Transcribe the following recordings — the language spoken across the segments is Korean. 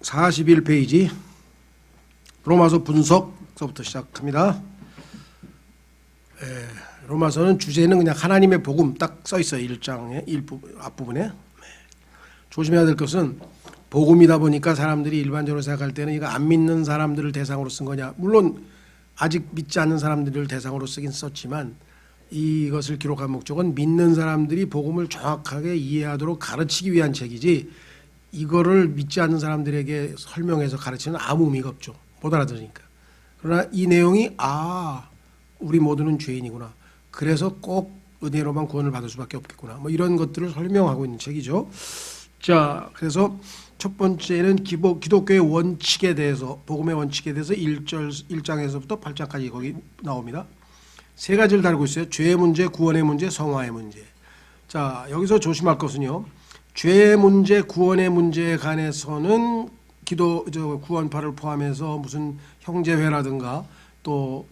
41페이지 로마서 분석서부터 시작합니다. 로마서는 주제는 그냥 하나님의 복음 딱 써있어요. 1장의 앞부분에. 조심해야 될 것은 복음이다 보니까 사람들이 일반적으로 생각할 때는 이거 안 믿는 사람들을 대상으로 쓴 거냐. 물론 아직 믿지 않는 사람들을 대상으로 쓰긴 썼지만 이것을 기록한 목적은 믿는 사람들이 복음을 정확하게 이해하도록 가르치기 위한 책이지 이거를 믿지 않는 사람들에게 설명해서 가르치는 아무 의미가 없죠. 못 알아들으니까. 그러나 이 내용이 우리 모두는 죄인이구나. 그래서 꼭 은혜로만 구원을 받을 수밖에 없겠구나. 뭐 이런 것들을 설명하고 있는 책이죠. 자, 그래서 첫 번째는 기독교의 원칙에 대해서, 복음의 원칙에 대해서 1장에서부터 8장까지 거기 나옵니다. 세 가지를 다루고 있어요. 죄의 문제, 구원의 문제, 성화의 문제. 자, 여기서 조심할 것은요. 죄의 문제, 구원의 문제에 관해서는 구원파를 포함해서 무슨 형제회라든가 또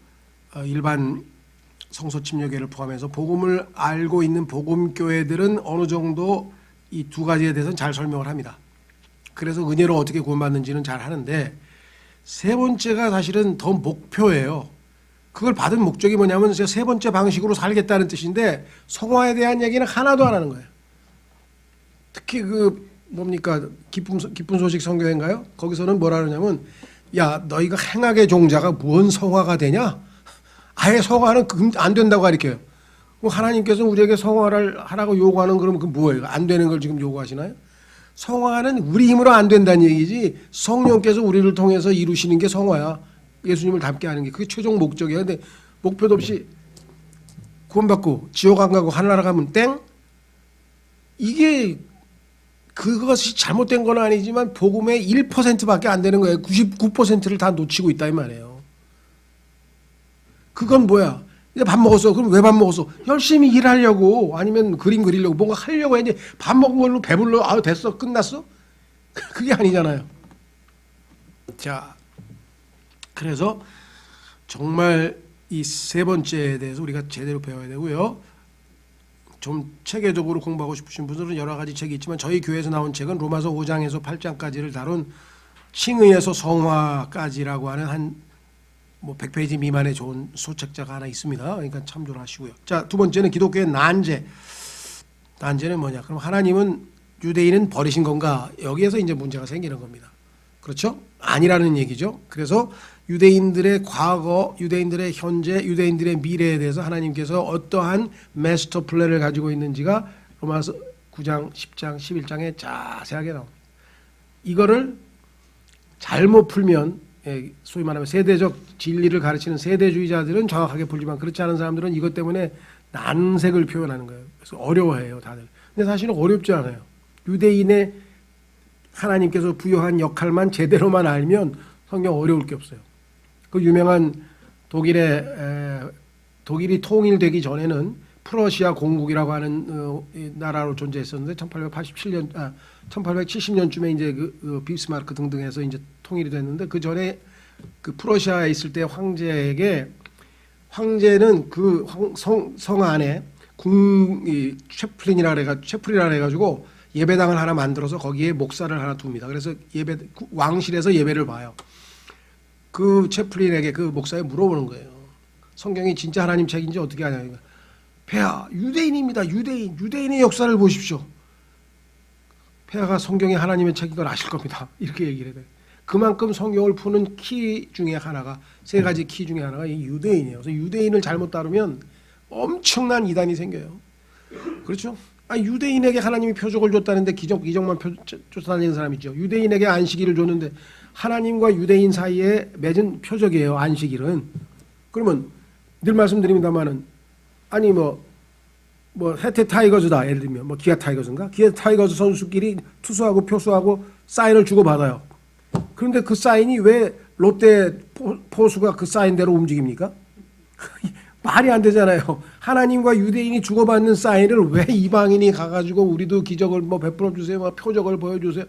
일반 성소침례교회를 포함해서 복음을 알고 있는 복음교회들은 어느 정도 이 두 가지에 대해서는 잘 설명을 합니다. 그래서 은혜로 어떻게 구원받는지는 잘 하는데 세 번째가 사실은 더 목표예요. 그걸 받은 목적이 뭐냐면 세 번째 방식으로 살겠다는 뜻인데 성화에 대한 얘기는 하나도 안 하는 거예요. 특히 기쁜 소식 선교회인가요? 거기서는 뭐라 그러냐면 야 너희가 행악의 종자가 무언 성화가 되냐? 아예 성화는 안 된다고 가르쳐요. 하나님께서 우리에게 성화를 하라고 요구하는 그러면 그 뭐예요? 안 되는 걸 지금 요구하시나요? 성화는 우리 힘으로 안 된다는 얘기지 성령께서 우리를 통해서 이루시는 게 성화야. 예수님을 닮게 하는 게 그게 최종 목적이야. 근데 목표도 없이 구원받고 지옥 안 가고 하늘나라 가면 땡? 이게 그것이 잘못된 건 아니지만 복음의 1%밖에 안 되는 거예요. 99%를 다 놓치고 있다 이 말이에요. 그건 뭐야? 이제 밥 먹었어. 그럼 왜 밥 먹었어? 열심히 일하려고 아니면 그림 그리려고 뭔가 하려고 했는데 밥 먹은 걸로 배불러 됐어 끝났어? 그게 아니잖아요. 자, 그래서 정말 이 세 번째에 대해서 우리가 제대로 배워야 되고요. 좀 체계적으로 공부하고 싶으신 분들은 여러 가지 책이 있지만 저희 교회에서 나온 책은 로마서 5장에서 8장까지를 다룬 칭의에서 성화까지라고 하는 100페이지 미만의 좋은 소책자가 하나 있습니다. 그러니까 참조를 하시고요. 자, 두 번째는 기독교의 난제. 난제는 뭐냐? 그럼 하나님은 유대인은 버리신 건가? 여기에서 이제 문제가 생기는 겁니다. 그렇죠? 아니라는 얘기죠. 그래서 유대인들의 과거, 유대인들의 현재, 유대인들의 미래에 대해서 하나님께서 어떠한 마스터 플랜을 가지고 있는지가 로마서 9장, 10장, 11장에 자세하게 나옵니다. 이거를 잘못 풀면 소위 말하면 세대적 진리를 가르치는 세대주의자들은 정확하게 풀지만 그렇지 않은 사람들은 이것 때문에 난색을 표현하는 거예요. 그래서 어려워해요, 다들. 근데 사실은 어렵지 않아요. 유대인의 하나님께서 부여한 역할만 제대로만 알면 성경 어려울 게 없어요. 그 유명한 독일이 통일되기 전에는 프러시아 공국이라고 하는 나라로 존재했었는데 1870년쯤에 이제 그 비스마르크 등등해서 이제 통일이 됐는데 그 전에 그 프러시아에 있을 때 황제는 그 성 안에 채플린이라 해가지고 예배당을 하나 만들어서 거기에 목사를 하나 둡니다. 그래서 왕실에서 예배를 봐요. 그 채플린에게 그 목사에 물어보는 거예요. 성경이 진짜 하나님 책인지 어떻게 하냐. 폐하 유대인입니다. 유대인의 역사를 보십시오. 폐하가 성경이 하나님의 책인 걸 아실 겁니다. 이렇게 얘기를 해요. 그만큼 성경을 푸는 키 중에 하나가 세 가지 키 중에 하나가 이 유대인이에요. 그래서 유대인을 잘못 다루면 엄청난 이단이 생겨요. 그렇죠? 유대인에게 하나님이 표적을 줬다는데 기적만 쫓아다니는 사람 있죠. 유대인에게 안식일을 줬는데 하나님과 유대인 사이에 맺은 표적이에요. 안식일은. 그러면 늘 말씀드립니다만은 해태 타이거즈다. 예를 들면 기아 타이거즈인가? 기아 타이거즈 선수끼리 투수하고 표수하고 사인을 주고받아요. 그런데 그 사인이 왜 롯데 포수가 그 사인대로 움직입니까? 말이 안 되잖아요. 하나님과 유대인이 주고받는 사인을 왜 이방인이 가가지고 우리도 기적을 베풀어 주세요, 표적을 보여주세요.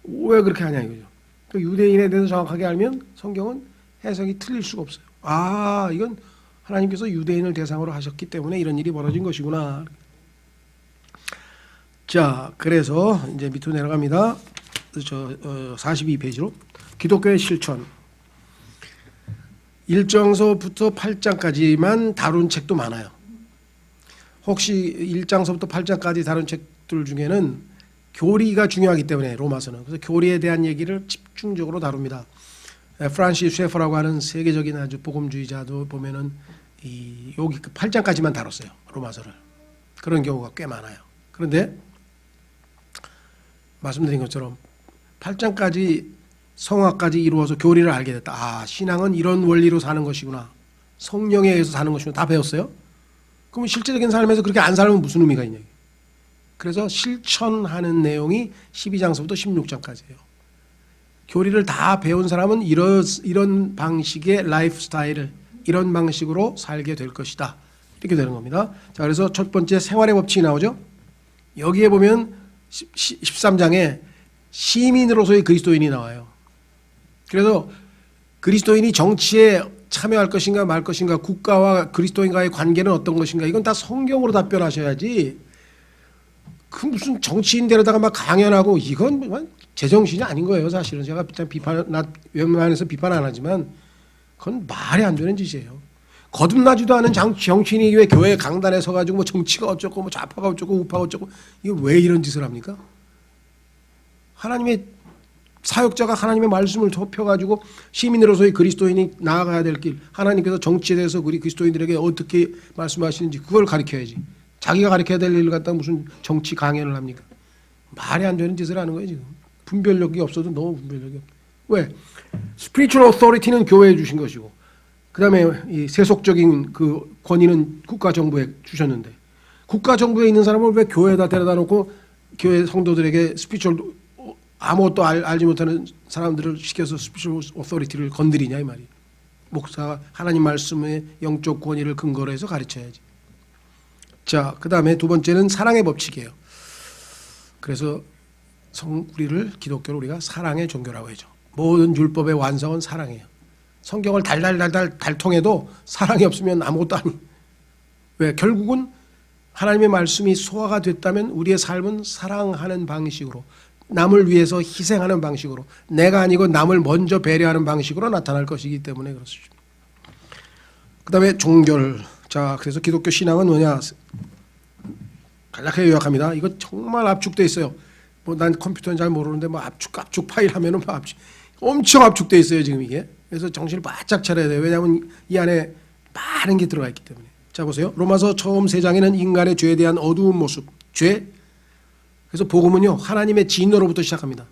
왜 그렇게 하냐 이거죠. 그 유대인에 대해서 정확하게 알면 성경은 해석이 틀릴 수가 없어요. 이건 하나님께서 유대인을 대상으로 하셨기 때문에 이런 일이 벌어진 것이구나. 자, 그래서 이제 밑으로 내려갑니다. 42페이지로 기독교의 실천 1장서부터 8장까지만 다룬 책도 많아요. 혹시 1장서부터 8장까지 다룬 책들 중에는 교리가 중요하기 때문에 로마서는 그래서 교리에 대한 얘기를 집중적으로 다룹니다. 프란시스 셰퍼라고 하는 세계적인 아주 복음주의자도 보면은 여기 8장까지만 다뤘어요. 로마서를. 그런 경우가 꽤 많아요. 그런데 말씀드린 것처럼 8장까지 성화까지 이루어서 교리를 알게 됐다. 아, 신앙은 이런 원리로 사는 것이구나. 성령에 의해서 사는 것이구나. 다 배웠어요? 그럼 실제적인 삶에서 그렇게 안 살면 무슨 의미가 있냐. 그래서 실천하는 내용이 12장서부터 16장까지예요. 교리를 다 배운 사람은 이런 방식의 라이프 스타일을 이런 방식으로 살게 될 것이다. 이렇게 되는 겁니다. 자, 그래서 첫 번째 생활의 법칙이 나오죠. 여기에 보면 13장에 시민으로서의 그리스도인이 나와요. 그래서 그리스도인이 정치에 참여할 것인가 말 것인가, 국가와 그리스도인과의 관계는 어떤 것인가, 이건 다 성경으로 답변하셔야지. 그 무슨 정치인 데려다가 막 강연하고 이건 제정신이 아닌 거예요. 사실은 제가 웬만해서 비판 안 하지만 그건 말이 안 되는 짓이에요. 거듭나지도 않은 정치인이 왜 교회 강단에 서가지고 뭐 정치가 어쩌고 뭐 좌파가 어쩌고 우파가 어쩌고, 이게 왜 이런 짓을 합니까? 하나님의 사역자가 하나님의 말씀을 좁혀가지고 시민으로서의 그리스도인이 나아가야 될 길, 하나님께서 정치에 대해서 우리 그리스도인들에게 어떻게 말씀하시는지 그걸 가르쳐야지. 자기가 가르쳐야 될 일을 갖다 무슨 정치 강연을 합니까? 말이 안 되는 짓을 하는 거예요 지금. 분별력이 없어도 너무 분별력이 없어. 왜? Spiritual authority는 교회에 주신 것이고, 그 다음에 이 세속적인 그 권위는 국가 정부에 주셨는데, 국가 정부에 있는 사람을 왜 교회에다 데려다 놓고 교회 성도들에게 spiritual 아무것도 알지 못하는 사람들을 시켜서 spiritual authority를 건드리냐 이 말이에요. 목사가 하나님 말씀의 영적 권위를 근거로 해서 가르쳐야지. 자, 그 다음에 두 번째는 사랑의 법칙이에요. 그래서 우리를 기독교를 우리가 사랑의 종교라고 하죠. 모든 율법의 완성은 사랑이에요. 성경을 달달달달 달통해도 사랑이 없으면 아무것도 아니. 왜? 결국은 하나님의 말씀이 소화가 됐다면 우리의 삶은 사랑하는 방식으로, 남을 위해서 희생하는 방식으로, 내가 아니고 남을 먼저 배려하는 방식으로 나타날 것이기 때문에 그렇습니다. 그 다음에 종결. 자, 그래서 기독교 신앙은 뭐냐? 간략하게 요약합니다. 이거 정말 압축돼 있어요. 뭐 난 컴퓨터는 잘 모르는데 뭐 압축 파일 하면은 뭐 엄청 압축돼 있어요 지금 이게. 그래서 정신을 바짝 차려야 돼요. 왜냐하면 이 안에 많은 게 들어가 있기 때문에. 자, 보세요. 로마서 처음 3장에는 인간의 죄에 대한 어두운 모습, 죄. 그래서 복음은요 하나님의 진노로부터 시작합니다.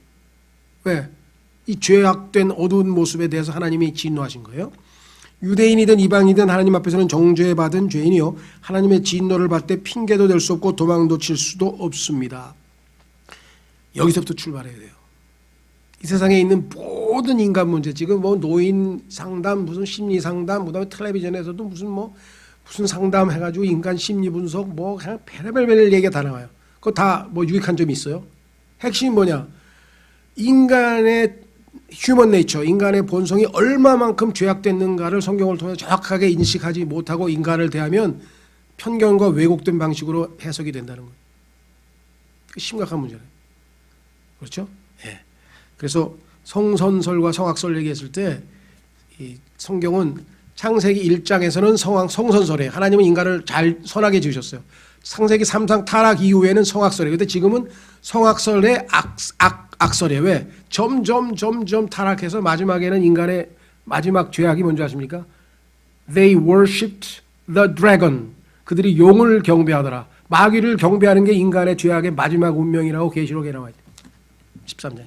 왜? 이 죄악된 어두운 모습에 대해서 하나님이 진노하신 거예요. 유대인이든 이방이든 하나님 앞에서는 정죄받은 죄인이요 하나님의 진노를 받을 때 핑계도 될 수 없고 도망도 칠 수도 없습니다. 여기서부터 출발해야 돼요. 이 세상에 있는 모든 인간 문제, 지금 뭐 노인 상담, 무슨 심리 상담, 그다음에 텔레비전에서도 무슨 상담 해가지고 인간 심리 분석, 뭐 그냥 별의별 얘기가 다 나와요. 그거 다 뭐 유익한 점이 있어요. 핵심이 뭐냐? 인간의 휴먼 네이처, 인간의 본성이 얼마만큼 죄악됐는가를 성경을 통해 정확하게 인식하지 못하고 인간을 대하면 편견과 왜곡된 방식으로 해석이 된다는 거예요. 심각한 문제예요. 그렇죠? 예. 그래서 성선설과 성악설 얘기했을 때 이 성경은 창세기 1장에서는 성선설이에요. 하나님은 인간을 잘 선하게 지으셨어요. 창세기 3장 타락 이후에는 성악설이에요. 근데 지금은 성악설의 악설이에요. 왜? 점점 타락해서 마지막에는 인간의 마지막 죄악이 뭔지 아십니까? They worshipped the dragon. 그들이 용을 경배하더라. 마귀를 경배하는 게 인간의 죄악의 마지막 운명이라고 계시록에 나와 있어요. 13장.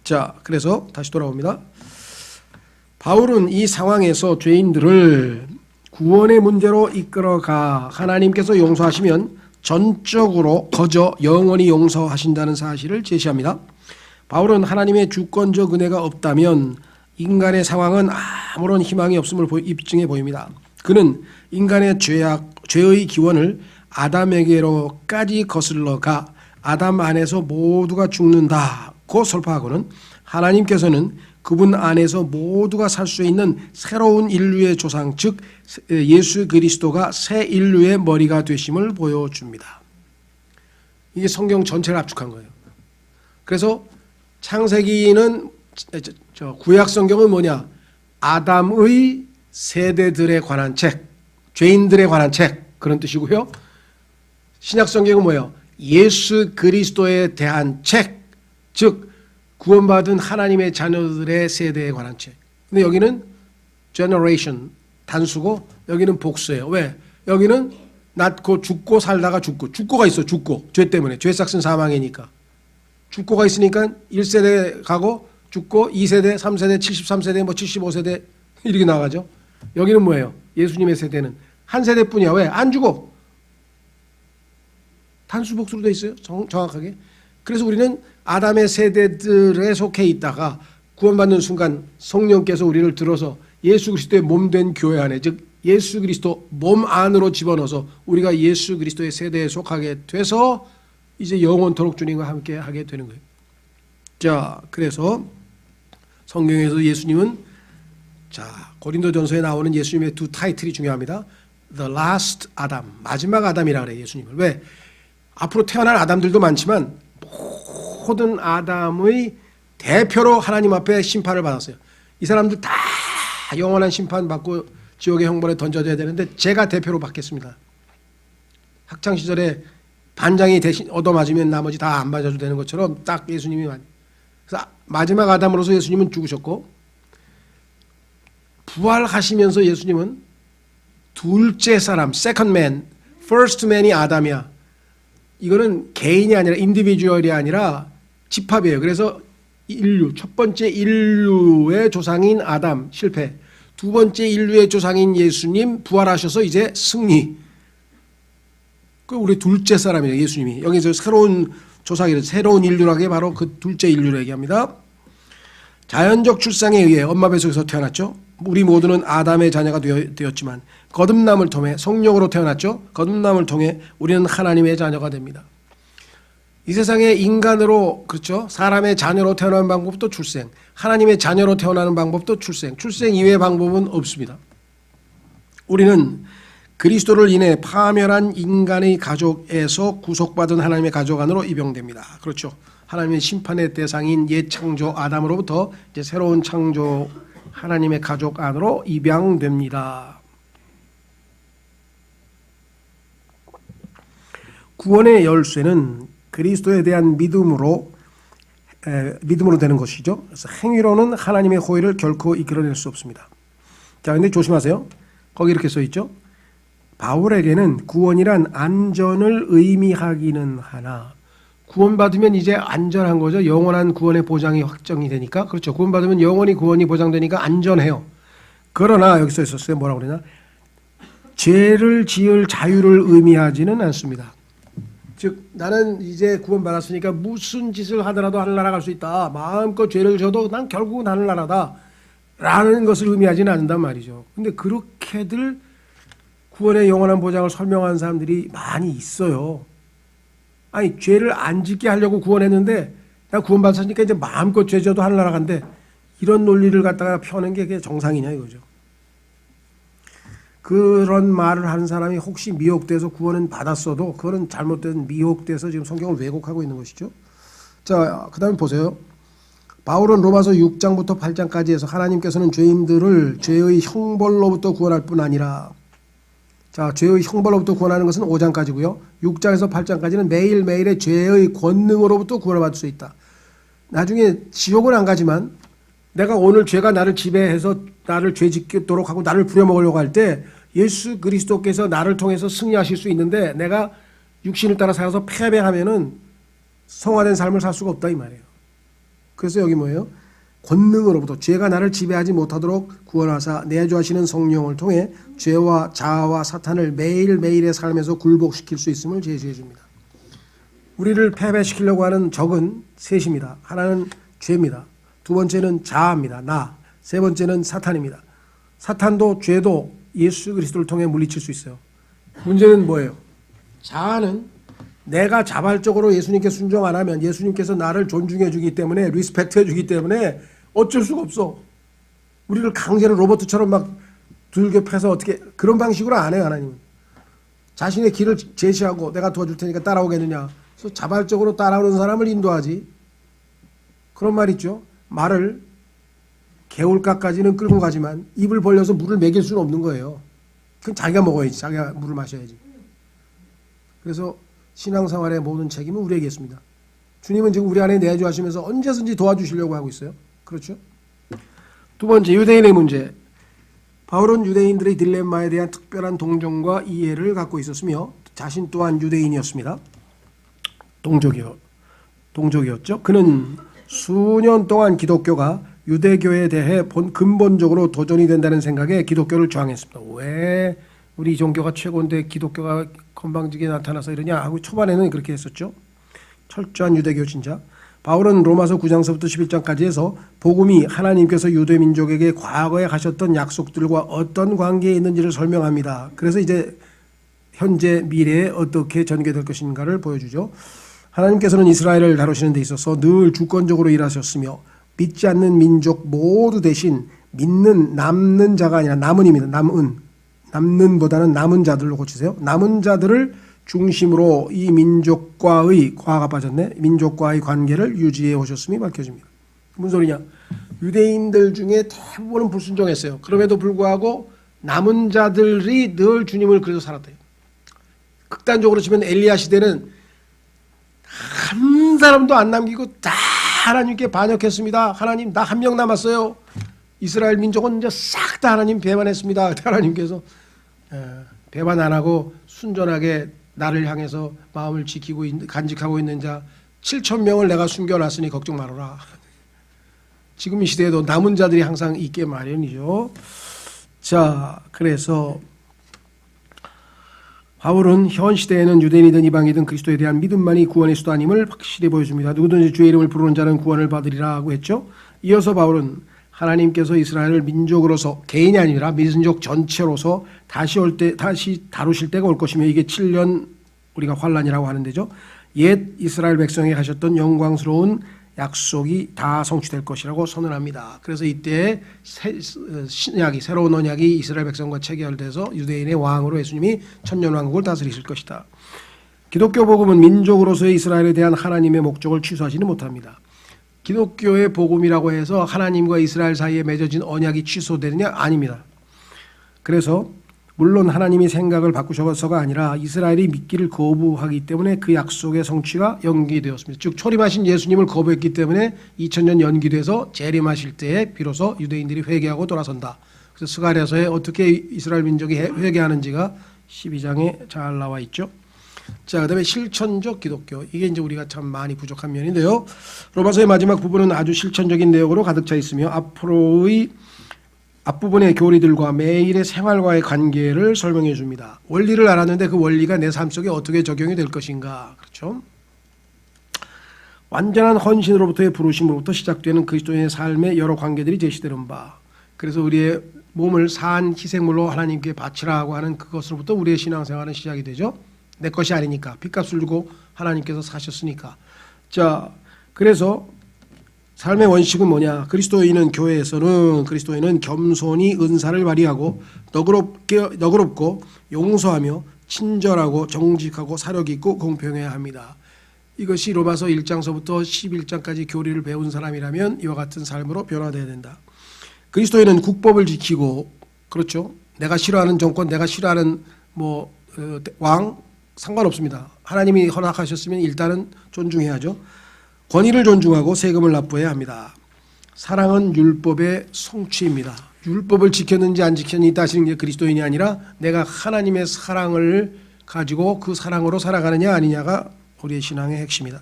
자, 그래서 다시 돌아옵니다. 바울은 이 상황에서 죄인들을 구원의 문제로 이끌어가 하나님께서 용서하시면 전적으로 거저 영원히 용서하신다는 사실을 제시합니다. 바울은 하나님의 주권적 은혜가 없다면 인간의 상황은 아무런 희망이 없음을 입증해 보입니다. 그는 인간의 죄의 기원을 아담에게로까지 거슬러 가 아담 안에서 모두가 죽는다고 설파하고는 하나님께서는 그분 안에서 모두가 살 수 있는 새로운 인류의 조상, 즉 예수 그리스도가 새 인류의 머리가 되심을 보여줍니다. 이게 성경 전체를 압축한 거예요. 그래서 창세기는 구약 성경은 뭐냐? 아담의 세대들에 관한 책, 죄인들에 관한 책 그런 뜻이고요. 신약 성경은 뭐예요? 예수 그리스도에 대한 책, 즉 구원받은 하나님의 자녀들의 세대에 관한 책. 근데 여기는 generation 단수고 여기는 복수예요. 왜? 여기는 낳고 죽고 살다가 죽고가 있어. 죽고 죄 때문에 죄 삭슨 사망이니까 죽고가 있으니까 1세대 가고 죽고 2세대, 3세대, 73세대, 뭐 75세대 이렇게 나가죠. 여기는 뭐예요? 예수님의 세대는 한 세대뿐이야. 왜? 안 죽어. 단수 복수로 돼 있어요. 정확하게. 그래서 우리는 아담의 세대들에 속해 있다가 구원받는 순간 성령께서 우리를 들어서 예수 그리스도의 몸된 교회 안에, 즉 예수 그리스도 몸 안으로 집어넣어서 우리가 예수 그리스도의 세대에 속하게 돼서 이제 영원토록 주님과 함께 하게 되는 거예요. 자, 그래서 성경에서 예수님은 고린도전서에 나오는 예수님의 두 타이틀이 중요합니다. The last Adam, 마지막 아담이라 그래요. 예수님을. 왜? 앞으로 태어날 아담들도 많지만 모든 아담의 대표로 하나님 앞에 심판을 받았어요. 이 사람들 다 영원한 심판 받고 지옥의 형벌에 던져져야 되는데 제가 대표로 받겠습니다. 학창 시절에 반장이 대신 얻어맞으면 나머지 다 안 맞아도 되는 것처럼 딱 예수님이 그래서 마지막 아담으로서 예수님은 죽으셨고 부활하시면서 예수님은 둘째 사람, second man, first man이 아담이야. 이거는 개인이 아니라 인디비주얼이 아니라 집합이에요. 그래서 인류, 첫 번째 인류의 조상인 아담 실패, 두 번째 인류의 조상인 예수님 부활하셔서 이제 승리. 그 우리 둘째 사람이에요. 예수님이 여기서 새로운 조상이 새로운 인류라는 게 바로 그 둘째 인류를 얘기합니다. 자연적 출생에 의해 엄마 뱃속에서 태어났죠. 우리 모두는 아담의 자녀가 되었지만 거듭남을 통해 성령으로 태어났죠. 거듭남을 통해 우리는 하나님의 자녀가 됩니다. 이 세상에 인간으로, 그렇죠, 사람의 자녀로 태어나는 방법도 출생, 하나님의 자녀로 태어나는 방법도 출생 이외의 방법은 없습니다. 우리는 그리스도를 인해 파멸한 인간의 가족에서 구속받은 하나님의 가족 안으로 입양됩니다. 그렇죠. 하나님의 심판의 대상인 옛 창조 아담으로부터 이제 새로운 창조 하나님의 가족 안으로 입양됩니다. 구원의 열쇠는 그리스도에 대한 믿음으로 되는 것이죠. 그래서 행위로는 하나님의 호의를 결코 이끌어낼 수 없습니다. 자, 근데 조심하세요. 거기 이렇게 써 있죠. 바울에게는 구원이란 안전을 의미하기는 하나, 구원받으면 이제 안전한 거죠. 영원한 구원의 보장이 확정이 되니까. 그렇죠. 구원받으면 영원히 구원이 보장되니까 안전해요. 그러나 여기 써 있었어요. 뭐라고 그러냐? 죄를 지을 자유를 의미하지는 않습니다. 즉 나는 이제 구원받았으니까 무슨 짓을 하더라도 하늘나라 갈 수 있다. 마음껏 죄를 져도 난 결국은 하늘나라다. 라는 것을 의미하지는 않는단 말이죠. 근데 그렇게들 구원의 영원한 보장을 설명하는 사람들이 많이 있어요. 아니, 죄를 안 짓게 하려고 구원했는데 나 구원받았으니까 이제 마음껏 죄 져도 하늘나라 간대. 이런 논리를 갖다가 펴는 게 그게 정상이냐 이거죠. 그런 말을 하는 사람이 혹시 미혹돼서 구원은 받았어도 그거는 잘못된 미혹돼서 지금 성경을 왜곡하고 있는 것이죠. 자, 그 다음에 보세요. 바울은 로마서 6장부터 8장까지 해서 하나님께서는 죄인들을 죄의 형벌로부터 구원할 뿐 아니라, 자, 죄의 형벌로부터 구원하는 것은 5장까지고요. 6장에서 8장까지는 매일매일의 죄의 권능으로부터 구원을 받을 수 있다. 나중에 지옥은 안 가지만 내가 오늘 죄가 나를 지배해서 나를 죄 짓도록 하고 나를 부려먹으려고 할 때 예수 그리스도께서 나를 통해서 승리하실 수 있는데 내가 육신을 따라 살아서 패배하면은 성화된 삶을 살 수가 없다 이 말이에요. 그래서 여기 뭐예요? 권능으로부터 죄가 나를 지배하지 못하도록 구원하사 내주하시는 성령을 통해 죄와 자아와 사탄을 매일매일의 삶에서 굴복시킬 수 있음을 제시해 줍니다. 우리를 패배시키려고 하는 적은 셋입니다. 하나는 죄입니다. 두 번째는 자아입니다. 나. 세 번째는 사탄입니다. 사탄도 죄도 예수 그리스도를 통해 물리칠 수 있어요. 문제는 뭐예요? 자아는 내가 자발적으로 예수님께 순종 안 하면 예수님께서 나를 존중해 주기 때문에, 리스펙트해 주기 때문에 어쩔 수가 없어. 우리를 강제로 로봇처럼 막 들게 패서 어떻게, 그런 방식으로 안 해요. 하나님은 자신의 길을 제시하고 내가 도와줄 테니까 따라오겠느냐. 그래서 자발적으로 따라오는 사람을 인도하지. 그런 말 있죠. 말을 개울가까지는 끌고 가지만 입을 벌려서 물을 먹일 수는 없는 거예요. 그건 자기가 먹어야지. 자기가 물을 마셔야지. 그래서 신앙생활의 모든 책임은 우리에게 있습니다. 주님은 지금 우리 안에 내주하시면서 언제든지 도와주시려고 하고 있어요. 그렇죠? 두 번째, 유대인의 문제. 바울은 유대인들의 딜레마에 대한 특별한 동정과 이해를 갖고 있었으며 자신 또한 유대인이었습니다. 동족이었죠. 그는 수년 동안 기독교가 유대교에 대해 근본적으로 도전이 된다는 생각에 기독교를 저항했습니다. 왜 우리 종교가 최고인데 기독교가 건방지게 나타나서 이러냐 하고 초반에는 그렇게 했었죠. 철저한 유대교 신자. 바울은 로마서 9장서부터 11장까지 해서 복음이 하나님께서 유대 민족에게 과거에 하셨던 약속들과 어떤 관계에 있는지를 설명합니다. 그래서 이제 현재 미래에 어떻게 전개될 것인가를 보여주죠. 하나님께서는 이스라엘을 다루시는 데 있어서 늘 주권적으로 일하셨으며 믿지 않는 민족 모두 대신 믿는 남는 자가 아니라 남은입니다. 남는보다는 남은 자들로 고치세요. 남은 자들을 중심으로 이 민족과의 과가 빠졌네. 민족과의 관계를 유지해 오셨음이 밝혀집니다. 무슨 소리냐? 유대인들 중에 대부분은 불순종했어요. 그럼에도 불구하고 남은 자들이 늘 주님을 그래서 살았대요. 극단적으로 치면 엘리야 시대는 한 사람도 안 남기고 다 하나님께 반역했습니다. 하나님 나 한 명 남았어요. 이스라엘 민족은 이제 싹 다 하나님 배반했습니다. 하나님께서 배반 안 하고 순전하게 나를 향해서 마음을 지키고 간직하고 있는 자 7,000명을 내가 숨겨놨으니 걱정 말아라. 지금 이 시대에도 남은 자들이 항상 있게 마련이죠. 자, 그래서 바울은 현 시대에는 유대인이든 이방이든 그리스도에 대한 믿음만이 구원의 수단임을 확실히 보여줍니다. 누구든지 주의 이름을 부르는 자는 구원을 받으리라 하고 했죠. 이어서 바울은 하나님께서 이스라엘을 민족으로서 개인이 아니라 민족 전체로서 다시 다루실 때가 올 것이며 이게 7년 우리가 환란이라고 하는 데죠. 옛 이스라엘 백성에게 하셨던 영광스러운 약속이 다 성취될 것이라고 선언합니다. 그래서 이때 새로운 언약이 이스라엘 백성과 체결돼서 유대인의 왕으로 예수님이 천년왕국을 다스리실 것이다. 기독교 복음은 민족으로서의 이스라엘에 대한 하나님의 목적을 취소하지는 못합니다. 기독교의 복음이라고 해서 하나님과 이스라엘 사이에 맺어진 언약이 취소되느냐? 아닙니다. 그래서 물론 하나님이 생각을 바꾸셔서가 아니라 이스라엘이 믿기를 거부하기 때문에 그 약속의 성취가 연기되었습니다. 즉 초림하신 예수님을 거부했기 때문에 2000년 연기돼서 재림하실 때에 비로소 유대인들이 회개하고 돌아선다. 그래서 스가랴서에 어떻게 이스라엘 민족이 회개하는지가 12장에 잘 나와 있죠. 자, 그다음에 실천적 기독교. 이게 이제 우리가 참 많이 부족한 면인데요. 로마서의 마지막 부분은 아주 실천적인 내용으로 가득 차 있으며 앞으로의 앞부분의 교리들과 매일의 생활과의 관계를 설명해 줍니다. 원리를 알았는데 그 원리가 내 삶 속에 어떻게 적용이 될 것인가. 그렇죠? 완전한 헌신으로부터의 부르심으로부터 시작되는 그리스도인의 삶의 여러 관계들이 제시되는 바. 그래서 우리의 몸을 산 희생물로 하나님께 바치라 하고 하는 그것으로부터 우리의 신앙생활은 시작이 되죠. 내 것이 아니니까 빚값을 주고 하나님께서 사셨으니까. 자, 그래서 삶의 원칙은 뭐냐? 그리스도인은 겸손히 은사를 발휘하고 너그럽고 용서하며 친절하고 정직하고 사력 있고 공평해야 합니다. 이것이 로마서 1장서부터 11장까지 교리를 배운 사람이라면 이와 같은 삶으로 변화되어야 된다. 그리스도인은 국법을 지키고, 그렇죠? 내가 싫어하는 정권, 내가 싫어하는 왕 상관없습니다. 하나님이 허락하셨으면 일단은 존중해야죠. 권위를 존중하고 세금을 납부해야 합니다. 사랑은 율법의 성취입니다. 율법을 지켰는지 안 지켰는지 따지는 게 그리스도인이 아니라 내가 하나님의 사랑을 가지고 그 사랑으로 살아가느냐 아니냐가 우리의 신앙의 핵심이다.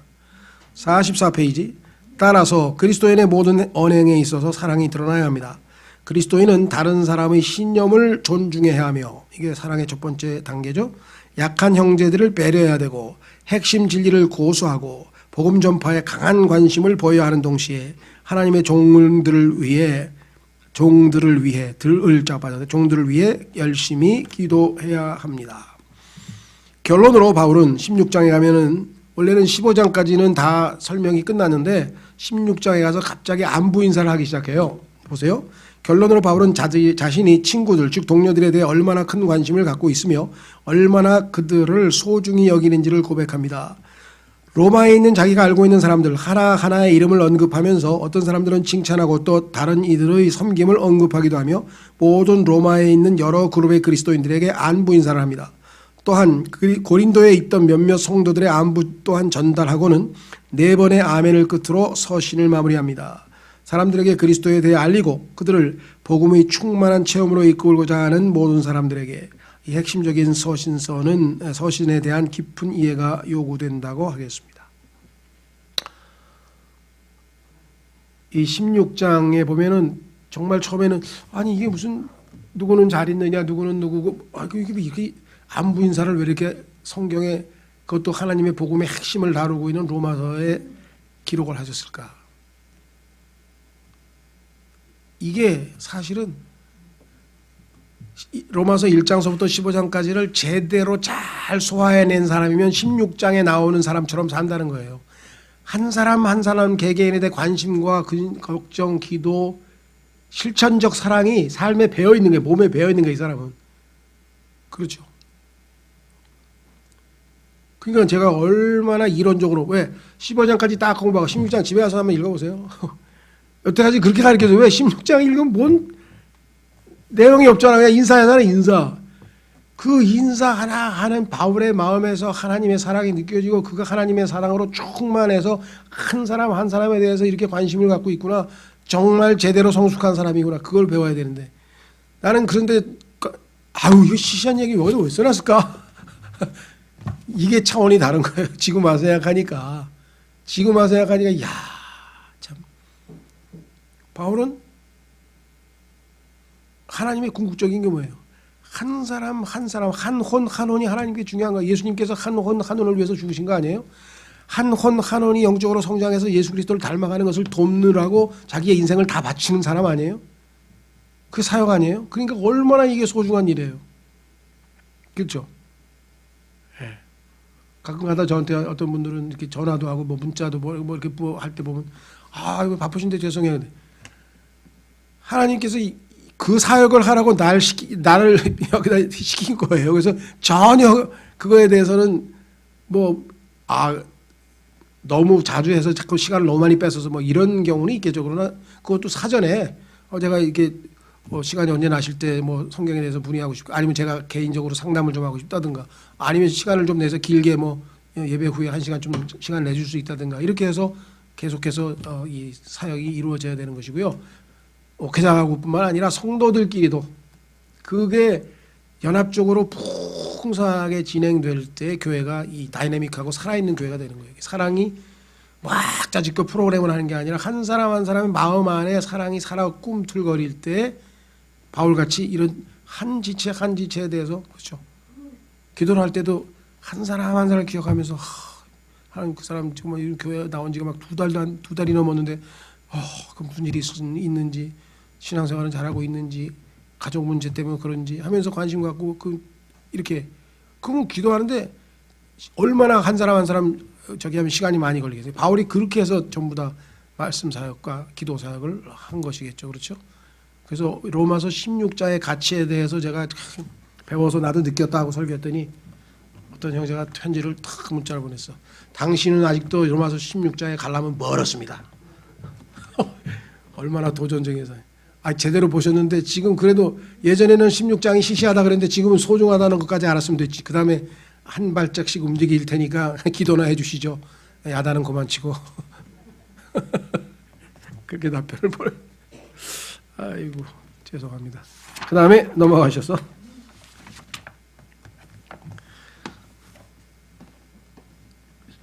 44페이지. 따라서 그리스도인의 모든 언행에 있어서 사랑이 드러나야 합니다. 그리스도인은 다른 사람의 신념을 존중해야 하며, 이게 사랑의 첫 번째 단계죠. 약한 형제들을 배려해야 되고 핵심 진리를 고수하고 복음 전파에 강한 관심을 보여야 하는 동시에 하나님의 종들을 위해 열심히 기도해야 합니다. 결론으로 바울은 16장에 가면은 원래는 15장까지는 다 설명이 끝났는데 16장에 가서 갑자기 안부 인사를 하기 시작해요. 보세요. 결론으로 바울은 자신이 친구들 즉 동료들에 대해 얼마나 큰 관심을 갖고 있으며 얼마나 그들을 소중히 여기는지를 고백합니다. 로마에 있는 자기가 알고 있는 사람들 하나하나의 이름을 언급하면서 어떤 사람들은 칭찬하고 또 다른 이들의 섬김을 언급하기도 하며 모든 로마에 있는 여러 그룹의 그리스도인들에게 안부 인사를 합니다. 또한 고린도에 있던 몇몇 성도들의 안부 또한 전달하고는 4번의 아멘을 끝으로 서신을 마무리합니다. 사람들에게 그리스도에 대해 알리고 그들을 복음의 충만한 체험으로 이끌고자 하는 모든 사람들에게 이 핵심적인 서신에 대한 깊은 이해가 요구된다고 하겠습니다. 이 16장에 보면은 정말 처음에는 아니 이게 무슨 누구는 잘 있느냐 누구는 누구고 이게 안부 인사를 왜 이렇게 성경에 그것도 하나님의 복음의 핵심을 다루고 있는 로마서에 기록을 하셨을까? 이게 사실은 로마서 1장서부터 15장까지를 제대로 잘 소화해낸 사람이면 16장에 나오는 사람처럼 산다는 거예요. 한 사람 한 사람 개개인에 대해 관심과 걱정, 기도, 실천적 사랑이 삶에 배어있는 거예요. 몸에 배어있는 거예요. 이 사람은. 그렇죠. 그러니까 제가 얼마나 이론적으로 왜 15장까지 딱 공부하고 16장 집에 가서 한번 읽어보세요. 여태까지 그렇게 가르쳐서 왜 16장 읽으면 뭔 내용이 없잖아. 그냥 인사하잖아. 인사. 그 인사 하나 하는 바울의 마음에서 하나님의 사랑이 느껴지고 그가 하나님의 사랑으로 충만해서 한 사람 한 사람에 대해서 이렇게 관심을 갖고 있구나. 정말 제대로 성숙한 사람이구나. 그걸 배워야 되는데 나는 그런데 아유 이거 시시한 얘기 여기다 왜 써놨을까? 이게 차원이 다른 거예요. 지금 와서 생각하니까 야 참 바울은 하나님의 궁극적인 게 뭐예요? 한 사람 한 혼이 하나님께 중요한 거예요. 예수님께서 한 혼을 위해서 죽으신 거 아니에요? 한 혼이 영적으로 성장해서 예수 그리스도를 닮아가는 것을 돕느라고 자기의 인생을 다 바치는 사람 아니에요? 그 사역 아니에요? 그러니까 얼마나 이게 소중한 일이에요. 그렇죠? 네. 가끔가다 저한테 어떤 분들은 이렇게 전화도 하고 뭐 문자도 뭐 이렇게 뭐 할 때 보면 아 이거 바쁘신데 죄송해요. 하나님께서 그 사역을 하라고 나를 여기다 시킨 거예요. 그래서 전혀 그거에 대해서는 너무 자주 해서 자꾸 시간을 너무 많이 뺏어서 뭐 이런 경우는 있겠죠. 그러나 그것도 사전에 제가 이렇게 뭐 시간이 언제 나실 때 뭐 성경에 대해서 문의하고 싶고 아니면 제가 개인적으로 상담을 좀 하고 싶다든가 아니면 시간을 좀 내서 길게 뭐 예배 후에 1시간 좀 시간 내줄 수 있다든가 이렇게 해서 계속해서 이 사역이 이루어져야 되는 것이고요. 목회자하고뿐만 아니라 성도들끼리도 그게 연합적으로 풍성하게 진행될 때 교회가 이 다이내믹하고 살아있는 교회가 되는 거예요. 사랑이 막 짜집고 프로그램을 하는 게 아니라 한 사람 한 사람의 마음 안에 사랑이 살아 꿈틀거릴 때 바울같이 이런 한 지체에 대해서 그렇죠. 기도를 할 때도 한 사람 한 사람 기억하면서 하나님 그 사람 정말 이 교회 나온 지가 막 두 달이 넘었는데 그 무슨 일이 있는지 신앙생활은 잘하고 있는지 가족 문제 때문에 그런지 하면서 관심 갖고 이렇게 그러면 기도하는데 얼마나 한 사람 한 사람 저기 하면 시간이 많이 걸리겠어요. 바울이 그렇게 해서 전부 다 말씀 사역과 기도 사역을 한 것이겠죠. 그렇죠? 그래서 로마서 16장의 가치에 대해서 제가 배워서 나도 느꼈다 하고 설교했더니 어떤 형제가 편지를 탁 문자를 보냈어. 당신은 아직도 로마서 16장에 가려면 멀었습니다. 얼마나 도전적이어서 제대로 보셨는데 지금 그래도 예전에는 16장이 시시하다 그랬는데 지금은 소중하다는 것까지 알았으면 됐지. 그 다음에 한 발짝씩 움직일 테니까 기도나 해주시죠. 야단은 그만 치고 그렇게 답변을 보내. 아이고 죄송합니다. 그 다음에 넘어가셔서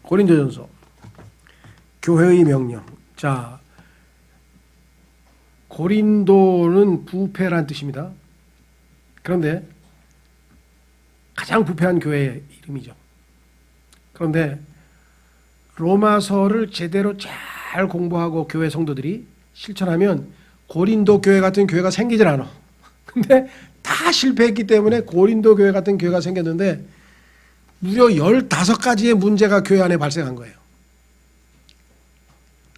고린도전서 교회의 명령. 자, 고린도는 부패란 뜻입니다. 그런데 가장 부패한 교회의 이름이죠. 그런데 로마서를 제대로 잘 공부하고 교회 성도들이 실천하면 고린도 교회 같은 교회가 생기질 않아. 근데 다 실패했기 때문에 고린도 교회 같은 교회가 생겼는데 무려 15가지의 문제가 교회 안에 발생한 거예요.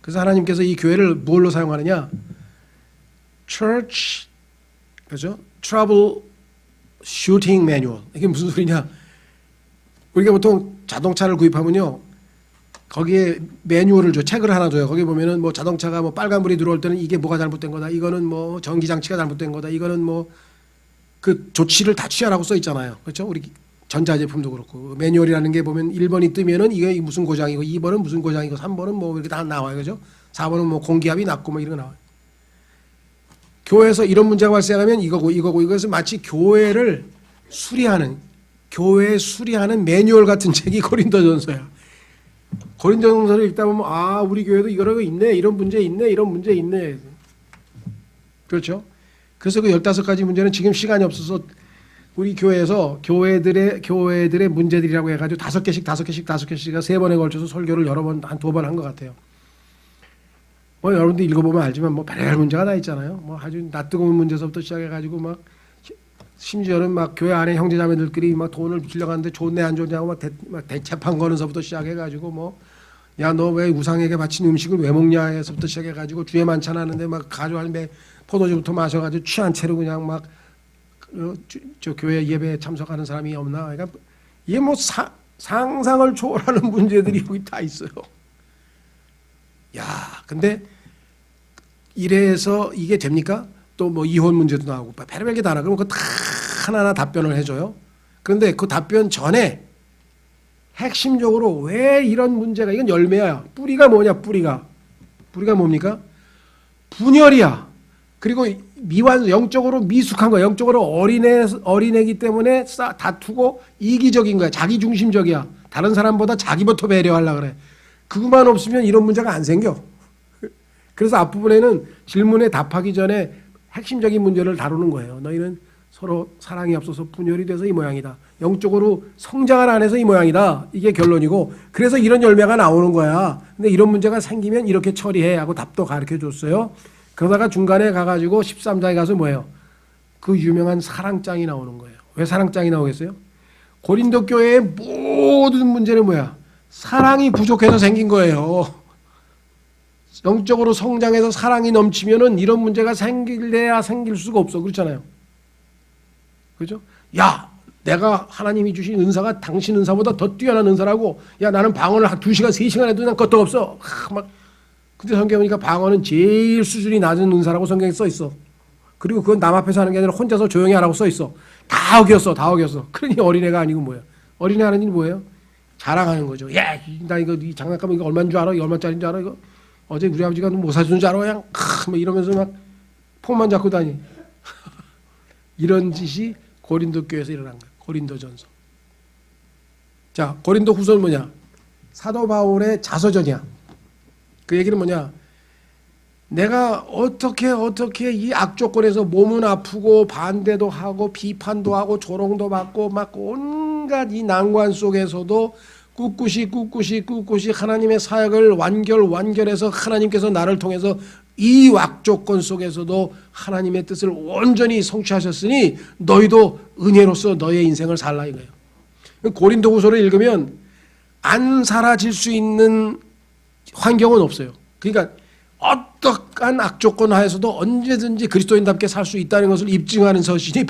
그래서 하나님께서 이 교회를 뭘로 사용하느냐? Church, 그죠? Trouble Shooting Manual. 이게 무슨 소리냐? 우리가 보통 자동차를 구입하면요, 거기에 매뉴얼을 줘. 책을 하나 줘요. 거기 보면은 뭐 자동차가 뭐 빨간불이 들어올 때는 이게 뭐가 잘못된 거다. 이거는 뭐 전기 장치가 잘못된 거다. 이거는 뭐 그 조치를 다 취하라고 써 있잖아요. 그렇죠? 우리 전자제품도 그렇고 매뉴얼이라는 게 보면 1번이 뜨면은 이게 무슨 고장이고 2번은 무슨 고장이고 3번은 뭐 이렇게 다 나와요. 그죠? 4번은 뭐 공기압이 낮고 뭐 이런 거 나와요. 교회에서 이런 문제가 발생하면 이거고 이것은 마치 교회를 수리하는 매뉴얼 같은 책이 고린도전서야. 고린도전서를 읽다 보면 아 우리 교회도 이런 거 있네, 이런 문제 있네, 이런 문제 있네. 그렇죠? 그래서 그 15가지 문제는 지금 시간이 없어서 우리 교회에서 교회들의 문제들이라고 해가지고 5개씩 3번에 걸쳐서 설교를 여러 번 한 2번 한 것 같아요. 뭐 여러분들 읽어보면 알지만 뭐 별의별 문제가 다 있잖아요. 뭐 아주 낯뜨거운 문제서부터 시작해가지고 막 심지어는 막 교회 안에 형제자매들끼리 막 돈을 빌려가는데 좋네 안 좋냐고 막 재판 거는서부터 시작해가지고 뭐 야 너 왜 우상에게 바친 음식을 왜 먹냐에서부터 시작해가지고 주에 만찬하는데 막 가져갈 포도주부터 마셔가지고 취한 채로 그냥 막 저 교회 예배에 참석하는 사람이 없나? 그러니까 이게 뭐 상상을 초월하는 문제들이 여기 다 있어요. 야, 근데 이래서 이게 됩니까? 또 뭐 이혼 문제도 나오고 별의별 게 다 나와. 그럼 그거 다 하나하나 답변을 해줘요. 그런데 그 답변 전에 핵심적으로 왜 이런 문제가 이건 열매야. 뿌리가 뭐냐? 뿌리가 뭡니까? 분열이야. 그리고 영적으로 미숙한 거야. 영적으로 어린애기 때문에 다투고 이기적인 거야. 자기중심적이야. 다른 사람보다 자기부터 배려하려고 그래. 그것만 없으면 이런 문제가 안 생겨. 그래서 앞부분에는 질문에 답하기 전에 핵심적인 문제를 다루는 거예요. 너희는 서로 사랑이 없어서 분열이 돼서 이 모양이다. 영적으로 성장을 안 해서 이 모양이다. 이게 결론이고 그래서 이런 열매가 나오는 거야. 근데 이런 문제가 생기면 이렇게 처리해 하고 답도 가르쳐 줬어요. 그러다가 중간에 가가지고 13장에 가서 뭐예요? 그 유명한 사랑장이 나오는 거예요. 왜 사랑장이 나오겠어요? 고린도 교회의 모든 문제는 뭐야? 사랑이 부족해서 생긴 거예요. 영적으로 성장해서 사랑이 넘치면은 이런 문제가 생길래야 생길 수가 없어. 그렇잖아요. 그죠? 야, 내가 하나님이 주신 은사가 당신 은사보다 더 뛰어난 은사라고. 야, 나는 방언을 한 2시간, 3시간 해도 난 것도 없어. 근데 성경에 보니까 방언은 제일 수준이 낮은 은사라고 성경에 써 있어. 그리고 그건 남 앞에서 하는 게 아니라 혼자서 조용히 하라고 써 있어. 다 어겼어. 그러니 어린애가 아니고 뭐야? 어린애 하는 일이 뭐예요? 자랑하는 거죠. 야, 나 이거 이 장난감 이거 얼마인 줄 알아? 이거 얼마짜리인 줄 알아? 이거 어제 우리 아버지가 뭐 사주는 줄 알아? 그냥 막 이러면서 막 폰만 잡고 다니. 이런 짓이 고린도 교회에서 일어난 거예요. 고린도전서. 자, 고린도 후서는 뭐냐? 사도 바울의 자서전이야. 그 얘기는 뭐냐? 내가 어떻게 이 악조건에서 몸은 아프고 반대도 하고 비판도 하고 조롱도 받고 막 온갖 이 난관 속에서도 꿋꿋이 하나님의 사역을 완결해서 하나님께서 나를 통해서 이 악조건 속에서도 하나님의 뜻을 온전히 성취하셨으니 너희도 은혜로서 너의 인생을 살라 이거예요. 고린도후서를 읽으면 안 사라질 수 있는 환경은 없어요. 그러니까 어떠한 악조건 하에서도 언제든지 그리스도인답게 살 수 있다는 것을 입증하는 서신이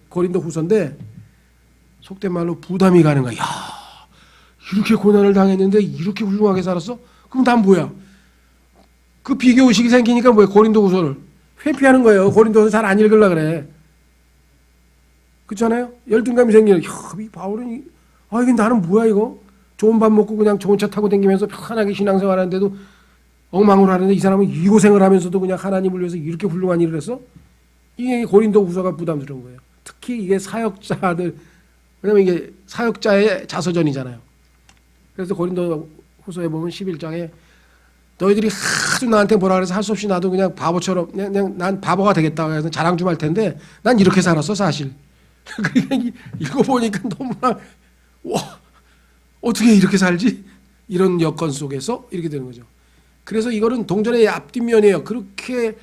고린도후서인데 속된 말로 부담이 가는 거야. 야, 이렇게 고난을 당했는데 이렇게 훌륭하게 살았어? 그럼 난 뭐야? 그 비교의식이 생기니까 뭐야? 고린도후서를 회피하는 거예요. 고린도후서 잘 안 읽으려고 그래. 그렇잖아요? 열등감이 생기는. 야, 이 바울은 이게 나는 뭐야 이거? 좋은 밥 먹고 그냥 좋은 차 타고 다니면서 편하게 신앙생활 하는데도 엉망으로 하는데 이 사람은 이 고생을 하면서도 그냥 하나님을 위해서 이렇게 훌륭한 일을 했어? 이게 고린도후서가 부담스러운 거예요. 특히 이게 사역자들, 왜냐면 이게 사역자의 자서전이잖아요. 그래서 고린도후서에 보면 11장에 너희들이 하도 나한테 뭐라 그래서 할 수 없이 나도 그냥 바보처럼 그냥 난 바보가 되겠다 해서 자랑 좀 할 텐데 난 이렇게 살았어 사실. 그러니까 읽어보니까 너무나 와 어떻게 이렇게 살지? 이런 여건 속에서 이렇게 되는 거죠. 그래서 이거는 동전의 앞뒷면이에요. 그렇게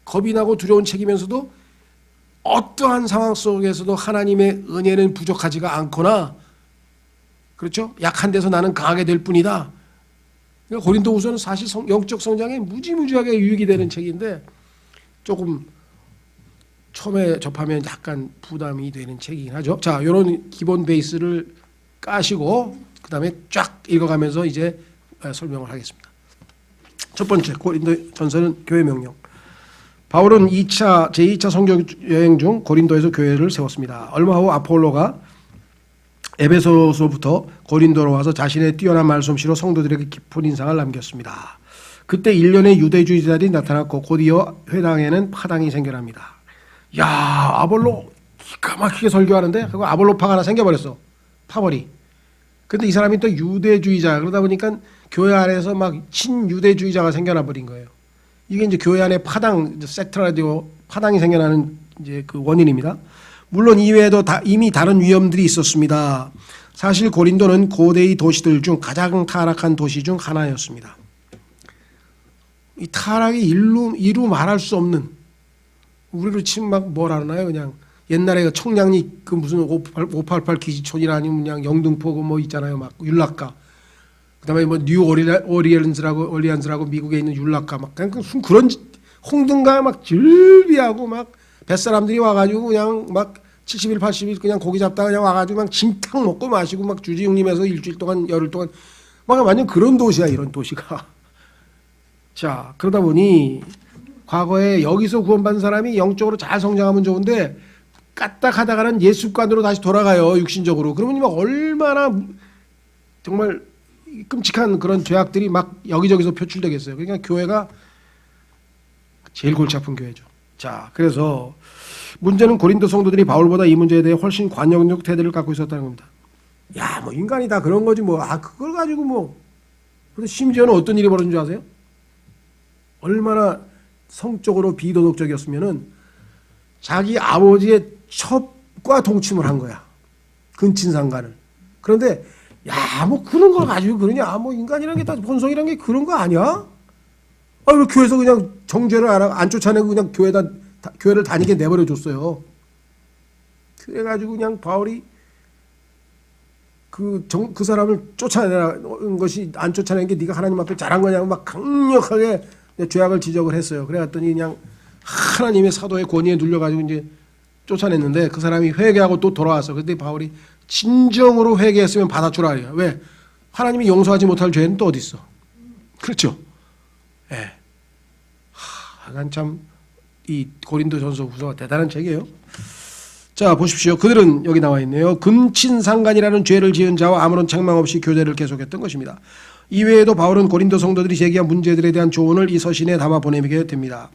겁이 나고 두려운 책이면서도 어떠한 상황 속에서도 하나님의 은혜는 부족하지가 않거나 그렇죠? 약한 데서 나는 강하게 될 뿐이다. 그러니까 고린도후서는 사실 영적 성장에 무지무지하게 유익이 되는 책인데 조금 처음에 접하면 약간 부담이 되는 책이긴 하죠. 자, 이런 기본 베이스를 까시고 그 다음에 쫙 읽어가면서 이제 설명을 하겠습니다. 첫 번째, 고린도전서는 교회 명령. 바울은 제2차 선교 여행 중 고린도에서 교회를 세웠습니다. 얼마 후 아폴로가 에베소서부터 고린도로 와서 자신의 뛰어난 말솜씨로 성도들에게 깊은 인상을 남겼습니다. 그때 일련의 유대주의자들이 나타났고 곧이어 회당에는 파당이 생겨납니다. 야, 아볼로 기가 막히게 설교하는데 그리고 아볼로파가 하나 생겨버렸어. 파벌이. 근데 이 사람이 또 유대주의자 그러다 보니까 교회 안에서 막 친유대주의자가 생겨나 버린 거예요. 이게 이제 교회 안에 파당, 섹트라디오 파당이 생겨나는 이제 그 원인입니다. 물론 이외에도 이미 다른 위험들이 있었습니다. 사실 고린도는 고대의 도시들 중 가장 타락한 도시 중 하나였습니다. 이 타락이 이루 말할 수 없는, 우리로 치면 막 뭐라 하나요? 그냥 옛날에 청량리 그 무슨 588 기지촌이라 아니면 그냥 영등포 그 뭐 있잖아요. 막 율락가. 그다음에 뭐 뉴 오리언스라고 미국에 있는 율락가 막 그런 홍등가 막 즐비하고 막 뱃사람들이 와가지고 그냥 막 70일 80일 그냥 고기 잡다가 그냥 와가지고 막 진탕 먹고 마시고 막 주지육림해서 일주일 동안 열흘 동안 막 완전 그런 도시야 이런 도시가. 자, 그러다 보니 과거에 여기서 구원받은 사람이 영적으로 잘 성장하면 좋은데 까딱하다가는 예습관으로 다시 돌아가요. 육신적으로. 그러면 막 얼마나 정말 끔찍한 그런 죄악들이 막 여기저기서 표출되겠어요. 그러니까 교회가 제일 골치 아픈 교회죠. 자, 그래서 문제는 고린도 성도들이 바울보다 이 문제에 대해 훨씬 관용적 태도를 갖고 있었다는 겁니다. 야, 뭐 인간이 다 그런 거지 뭐. 아, 그걸 가지고 뭐. 근데 심지어는 어떤 일이 벌어진 줄 아세요? 얼마나 성적으로 비도덕적이었으면은 자기 아버지의 첩과 동침을 한 거야. 근친상간을. 그런데 야, 뭐 그런 걸 가지고 그러냐? 뭐 인간이란 게 다 본성이란 게 그런 거 아니야? 아, 왜 교회에서 그냥 정죄를 안 쫓아내고 그냥 교회를 다니게 내버려 줬어요. 그래가지고 그냥 바울이 그 사람을 쫓아내는 것이 안 쫓아낸 게 네가 하나님 앞에 잘한 거냐고 막 강력하게 죄악을 지적을 했어요. 그래갔더니 그냥 하나님의 사도의 권위에 눌려가지고 이제 쫓아냈는데 그 사람이 회개하고 또 돌아왔어. 그때 바울이 진정으로 회개했으면 받아주라 그래요. 왜? 하나님이 용서하지 못할 죄는 또 어디 있어? 그렇죠. 예. 하여간 참 이 고린도전서 후서가 대단한 책이에요. 자, 보십시오. 그들은 여기 나와 있네요. 근친상간이라는 죄를 지은 자와 아무런 책망 없이 교제를 계속했던 것입니다. 이외에도 바울은 고린도 성도들이 제기한 문제들에 대한 조언을 이 서신에 담아 보내게 됩니다.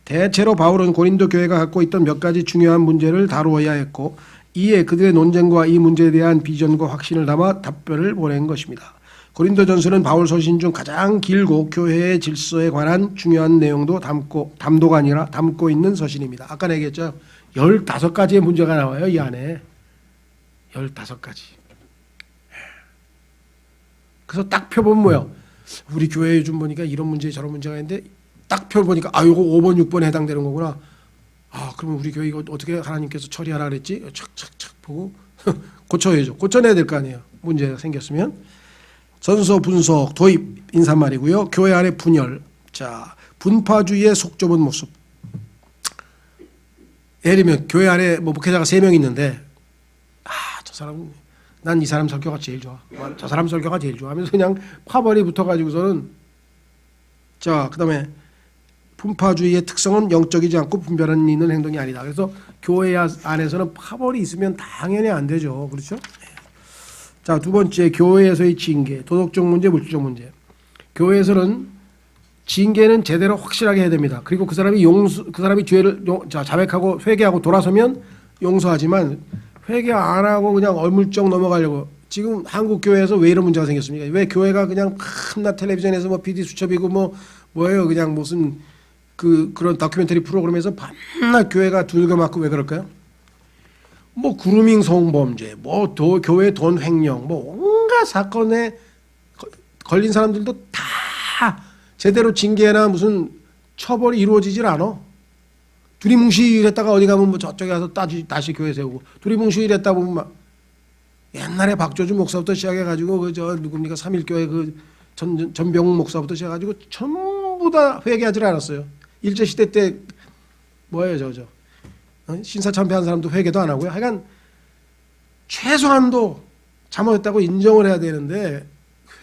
대체로 바울은 고린도 교회가 갖고 있던 몇 가지 중요한 문제를 다루어야 했고 이에 그들의 논쟁과 이 문제에 대한 비전과 확신을 담아 답변을 보낸 것입니다. 고린도전서는 바울 서신 중 가장 길고 교회의 질서에 관한 중요한 내용도 담도가 아니라 담고 있는 서신입니다. 아까 얘기했죠. 15가지의 문제가 나와요. 이 안에. 15가지. 그래서 딱 펴보면 뭐예요? 우리 교회에 좀 보니까 이런 문제 저런 문제가 있는데 딱 펴보니까 아, 요거 5번 6번에 해당되는 거구나. 아, 그러면 우리 교회 이거 어떻게 하나님께서 처리하라 그랬지? 착착착 보고 고쳐야죠. 고쳐내야 될 거 아니에요. 문제가 생겼으면. 전서 분석, 도입 인사말이고요. 교회 안의 분열. 자, 분파주의의 속 좁은 모습. 예를 들면 교회 안에 뭐 목회자가 3명 있는데 아, 저 사람 난 이 사람 설교가 제일 좋아. 저 사람 설교가 제일 좋아 하면서 그냥 파벌이 붙어가지고서는 자, 그다음에 분파주의의 특성은 영적이지 않고 분별한 있는 행동이 아니다. 그래서 교회 안에서는 파벌이 있으면 당연히 안 되죠. 그렇죠? 자, 두 번째, 교회에서의 징계, 도덕적 문제, 물질적 문제. 교회에서는 징계는 제대로 확실하게 해야 됩니다. 그리고 그 사람이 죄를 자백하고 회개하고 돌아서면 용서하지만 회개 안 하고 그냥 얼물쩍 넘어가려고. 지금 한국 교회에서 왜 이런 문제가 생겼습니까? 왜 교회가 그냥 밤낮 텔레비전에서 뭐 PD 수첩이고 뭐예요? 그냥 무슨 그런 다큐멘터리 프로그램에서 밤낮 교회가 두들겨 맞고 왜 그럴까요? 뭐 그루밍 성범죄, 뭐 교회 돈 횡령, 뭐 온갖 사건에 걸린 사람들도 다 제대로 징계나 무슨 처벌이 이루어지질 않아. 두리뭉실했다가 어디 가면 뭐 저쪽에 가서 다시 교회 세우고 두리뭉실했다 보면 막 옛날에 박조준 목사부터 시작해가지고 그 누굽니까 3.1교회 전병욱 목사부터 시작해가지고 전부 다 회개하지 않았어요. 일제시대 때 뭐예요 신사참배한 사람도 회개도 안 하고요. 하여간 최소한도 잘못했다고 인정을 해야 되는데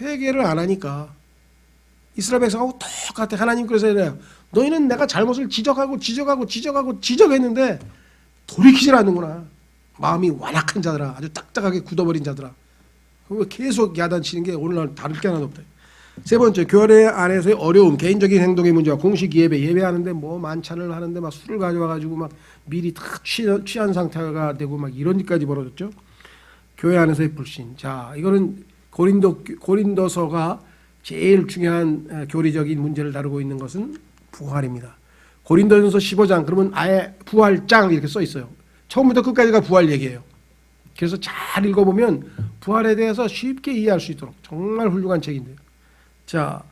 회개를 안 하니까 이스라엘 백성하고 똑같아. 하나님 그래서 이래요. 너희는 내가 잘못을 지적했는데 돌이키질 않는구나. 마음이 완악한 자들아, 아주 딱딱하게 굳어버린 자들아. 계속 야단치는 게 오늘날 다를 게 하나도 없다. 세 번째, 교회 안에서의 어려움, 개인적인 행동의 문제와 공식 예배하는데 뭐 만찬을 하는데 막 술을 가져와가지고 막 미리 다 취한 상태가 되고 막 이런 일까지 벌어졌죠. 교회 안에서의 불신. 자, 이거는 고린도서가 제일 중요한 교리적인 문제를 다루고 있는 것은 부활입니다. 고린도전서 15장 그러면 아예 부활장 이렇게 써 있어요. 처음부터 끝까지가 부활 얘기예요. 그래서 잘 읽어보면 부활에 대해서 쉽게 이해할 수 있도록 정말 훌륭한 책인데요. 자,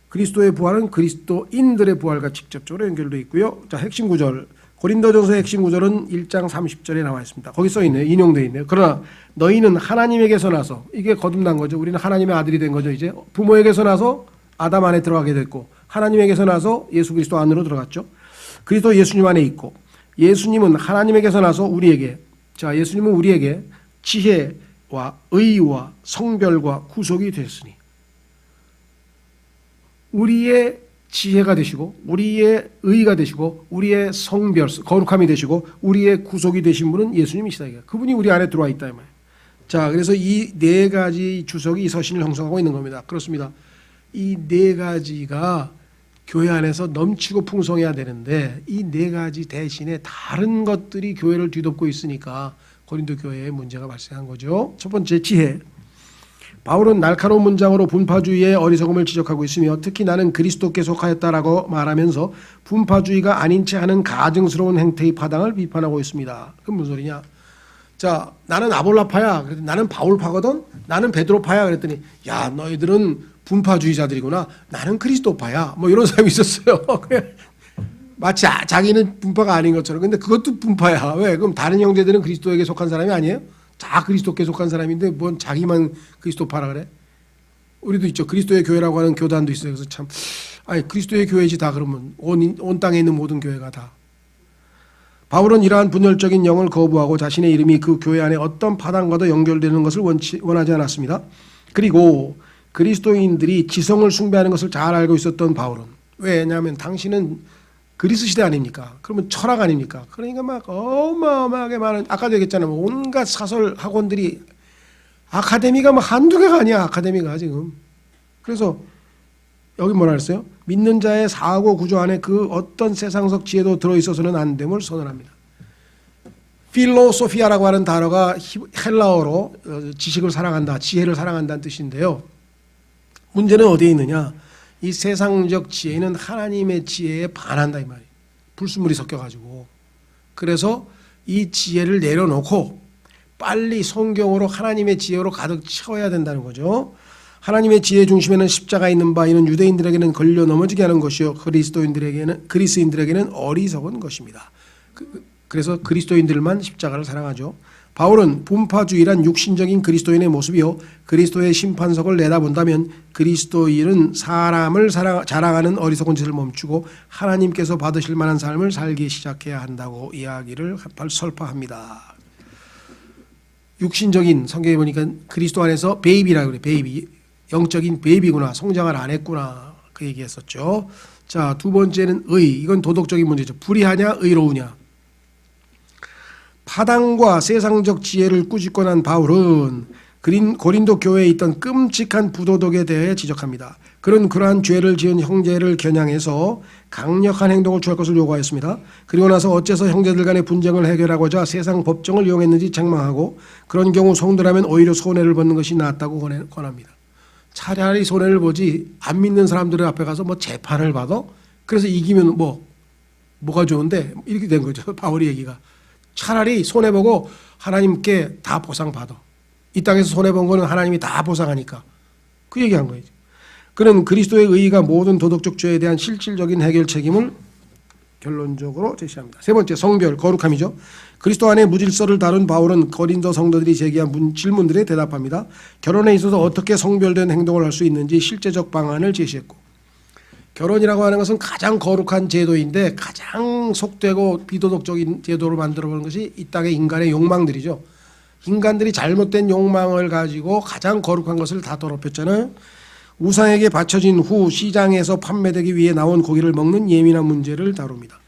그리스도의 부활은 그리스도인들의 부활과 직접적으로 연결되어 있고요. 자, 핵심 구절. 고린도전서의 핵심 구절은 1장 30절에 나와 있습니다. 거기 써 있네요. 인용되어 있네요. 그러나 너희는 하나님에게서 나서, 이게 거듭난 거죠. 우리는 하나님의 아들이 된 거죠. 이제 부모에게서 나서 아담 안에 들어가게 됐고, 하나님에게서 나서 예수 그리스도 안으로 들어갔죠. 그리스도 예수님 안에 있고, 예수님은 하나님에게서 나서 우리에게, 자, 예수님은 우리에게 지혜와 의와 성별과 구속이 됐으니, 우리의 지혜가 되시고 우리의 의가 되시고 우리의 성별 거룩함이 되시고 우리의 구속이 되신 분은 예수님이시다. 그분이 우리 안에 들어와 있다 이 말이에요. 자, 그래서 이 네 가지 주석이 이 서신을 형성하고 있는 겁니다. 그렇습니다. 이 네 가지가 교회 안에서 넘치고 풍성해야 되는데 이 네 가지 대신에 다른 것들이 교회를 뒤덮고 있으니까 고린도 교회에 문제가 발생한 거죠. 첫 번째, 지혜. 바울은 날카로운 문장으로 분파주의의 어리석음을 지적하고 있으며 특히 나는 그리스도께 속하였다라고 말하면서 분파주의가 아닌 채 하는 가증스러운 행태의 파당을 비판하고 있습니다. 그건 무슨 소리냐? 자, 나는 아볼라파야. 나는 바울파거든. 나는 베드로파야. 그랬더니 야, 너희들은 분파주의자들이구나. 나는 그리스도파야. 뭐 이런 사람이 있었어요. 마치 자기는 분파가 아닌 것처럼. 근데 그것도 분파야. 왜? 그럼 다른 형제들은 그리스도에게 속한 사람이 아니에요? 다 그리스도께 속한 사람인데 뭔 자기만 그리스도파라 그래? 우리도 있죠. 그리스도의 교회라고 하는 교단도 있어요. 그래서 참, 아니 그리스도의 교회지 다 그러면 온 땅에 있는 모든 교회가 다. 바울은 이러한 분열적인 영을 거부하고 자신의 이름이 그 교회 안에 어떤 파당과도 연결되는 것을 원하지 않았습니다. 그리고 그리스도인들이 지성을 숭배하는 것을 잘 알고 있었던 바울은, 왜냐하면 당신은 그리스 시대 아닙니까? 그러면 철학 아닙니까? 그러니까 막 어마어마하게 많은, 아까도 얘기했잖아요. 온갖 사설 학원들이, 아카데미가 뭐 한두 개가 아니야. 아카데미가 지금. 그래서 여기 뭐라 그랬어요? 믿는 자의 사고 구조 안에 그 어떤 세상적 지혜도 들어있어서는 안 됨을 선언합니다. 필로소피아라고 하는 단어가 헬라어로 지식을 사랑한다, 지혜를 사랑한다는 뜻인데요. 문제는 어디에 있느냐? 이 세상적 지혜는 하나님의 지혜에 반한다 이 말이에요. 불순물이 섞여가지고. 그래서 이 지혜를 내려놓고 빨리 성경으로 하나님의 지혜로 가득 채워야 된다는 거죠. 하나님의 지혜 중심에는 십자가 있는 바 이는 유대인들에게는 걸려 넘어지게 하는 것이요 그리스도인들에게는 어리석은 것입니다. 그래서 그리스도인들만 십자가를 사랑하죠. 바울은 분파주의란 육신적인 그리스도인의 모습이요 그리스도의 심판석을 내다본다면 그리스도인은 사람을 자랑하는 어리석은 짓을 멈추고 하나님께서 받으실 만한 삶을 살기 시작해야 한다고 이야기를 설파합니다. 육신적인, 성경에 보니까 그리스도 안에서 베이비라고 그래. 베이비, 영적인 베이비구나, 성장을 안 했구나, 그 얘기했었죠. 자, 두 번째는 의. 이건 도덕적인 문제죠. 불의하냐 의로우냐. 파당과 세상적 지혜를 꾸짖고 난 바울은 고린도 교회에 있던 끔찍한 부도덕에 대해 지적합니다. 그는 그러한 죄를 지은 형제를 겨냥해서 강력한 행동을 취할 것을 요구하였습니다. 그리고 나서 어째서 형제들 간의 분쟁을 해결하고자 세상 법정을 이용했는지 책망하고 그런 경우 성도라면 오히려 손해를 벗는 것이 낫다고 권합니다. 차라리 손해를 보지 안 믿는 사람들 앞에 가서 뭐 재판을 받아? 그래서 이기면 뭐가 좋은데? 이렇게 된 거죠. 바울의 얘기가. 차라리 손해보고 하나님께 다 보상받아. 이 땅에서 손해본 거는 하나님이 다 보상하니까. 그 얘기한 거예요. 그는 그리스도의 의의가 모든 도덕적 죄에 대한 실질적인 해결 책임을 결론적으로 제시합니다. 세 번째, 성별, 거룩함이죠. 그리스도 안에 무질서를 다룬 바울은 고린도 성도들이 제기한 질문들에 대답합니다. 결혼에 있어서 어떻게 성별된 행동을 할 수 있는지 실제적 방안을 제시했고, 결혼이라고 하는 것은 가장 거룩한 제도인데 가장 속되고 비도덕적인 제도를 만들어보는 것이 이 땅의 인간의 욕망들이죠. 인간들이 잘못된 욕망을 가지고 가장 거룩한 것을 다 더럽혔잖아요. 우상에게 바쳐진 후 시장에서 판매되기 위해 나온 고기를 먹는 예민한 문제를 다룹니다.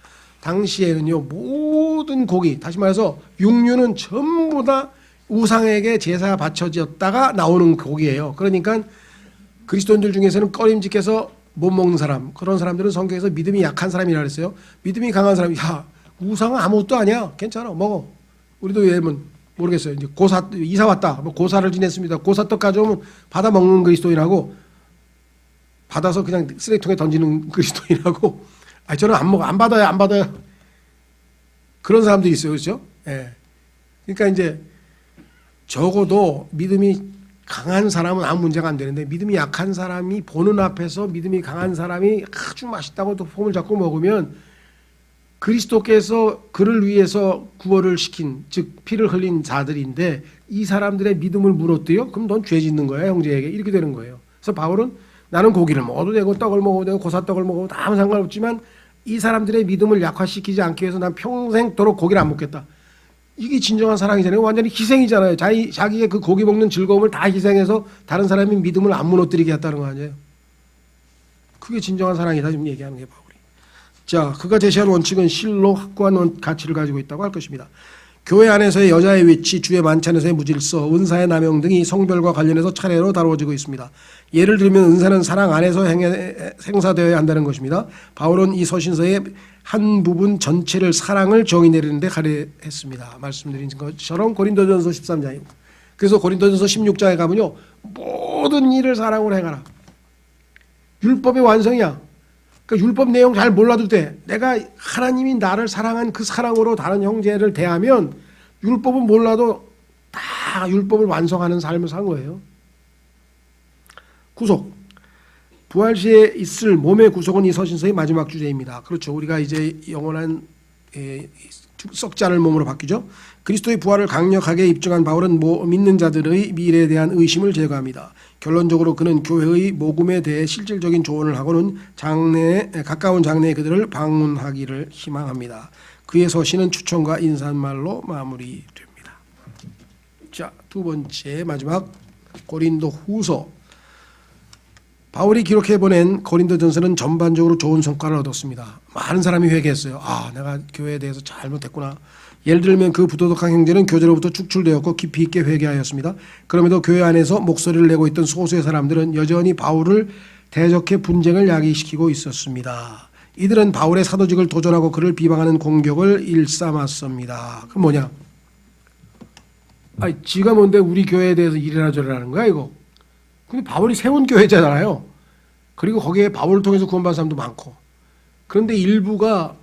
당시에는요, 모든 고기, 다시 말해서 육류는 전부 다 우상에게 제사가 바쳐졌다가 나오는 고기예요. 그러니까 그리스도인들 중에서는 꺼림직해서 못 먹는 사람, 그런 사람들은 성경에서 믿음이 약한 사람이라 그랬어요. 믿음이 강한 사람이, 야, 우상은 아무것도 아니야, 괜찮아, 먹어. 우리도 예를 모르겠어요. 이제 고사 이사 왔다, 뭐 고사를 지냈습니다. 고사떡 가져오면 받아 먹는 그리스도인하고 받아서 그냥 쓰레기통에 던지는 그리스도인하고, 아, 저는 안 먹어, 안 받아요, 안 받아요. 그런 사람들이 있어요, 그렇죠? 예. 그러니까 이제 적어도 믿음이 강한 사람은 아무 문제가 안 되는데, 믿음이 약한 사람이 보는 앞에서 믿음이 강한 사람이 아주 맛있다고 또 폼을 잡고 먹으면 그리스도께서 그를 위해서 구원을 시킨, 즉 피를 흘린 자들인데 이 사람들의 믿음을 물었대요. 그럼 넌 죄 짓는 거야, 형제에게. 이렇게 되는 거예요. 그래서 바울은 나는 고기를 먹어도 되고 떡을 먹어도 되고 고사떡을 먹어도 다 아무 상관없지만 이 사람들의 믿음을 약화시키지 않기 위해서 난 평생도록 고기를 안 먹겠다. 이게 진정한 사랑이잖아요. 완전히 희생이잖아요. 자기의 그 고기 먹는 즐거움을 다 희생해서 다른 사람의 믿음을 안 무너뜨리게 했다는 거 아니에요. 그게 진정한 사랑이다 지금 얘기하는 게 바울이. 자, 그가 제시한 원칙은 실로 확고한 가치를 가지고 있다고 할 것입니다. 교회 안에서의 여자의 위치, 주의 만찬에서의 무질서, 은사의 남용 등이 성별과 관련해서 차례로 다루어지고 있습니다. 예를 들면 은사는 사랑 안에서 행사되어야 한다는 것입니다. 바울은 이 서신서의 한 부분 전체를 사랑을 정의 내리는데 할애했습니다. 말씀드린 것처럼 고린도전서 13장이고, 그래서 고린도전서 16장에 가면요, 모든 일을 사랑으로 행하라. 율법의 완성이야. 그러니까 율법 내용 잘 몰라도 돼. 내가 하나님이 나를 사랑한 그 사랑으로 다른 형제를 대하면 율법은 몰라도 다 율법을 완성하는 삶을 산 거예요. 구속. 부활 시에 있을 몸의 구속은 이 서신서의 마지막 주제입니다. 그렇죠. 우리가 이제 영원한 썩지 않을 몸으로 바뀌죠. 그리스도의 부활을 강력하게 입증한 바울은 믿는 자들의 미래에 대한 의심을 제거합니다. 결론적으로 그는 교회의 모금에 대해 실질적인 조언을 하고는 가까운 장래에 그들을 방문하기를 희망합니다. 그의 서신은 추천과 인사말로 마무리됩니다. 자, 두 번째 마지막 고린도 후서. 바울이 기록해 보낸 고린도전서는 전반적으로 좋은 성과를 얻었습니다. 많은 사람이 회개했어요. 아, 내가 교회에 대해서 잘못했구나. 예를 들면 그 부도덕한 형제는 교제로부터 축출되었고 깊이 있게 회개하였습니다. 그럼에도 교회 안에서 목소리를 내고 있던 소수의 사람들은 여전히 바울을 대적해 분쟁을 야기시키고 있었습니다. 이들은 바울의 사도직을 도전하고 그를 비방하는 공격을 일삼았습니다. 그 뭐냐? 아니, 지가 뭔데 우리 교회에 대해서 이래라 저래라 하는 거야 이거. 근데 바울이 세운 교회잖아요. 그리고 거기에 바울을 통해서 구원받은 사람도 많고. 그런데 일부가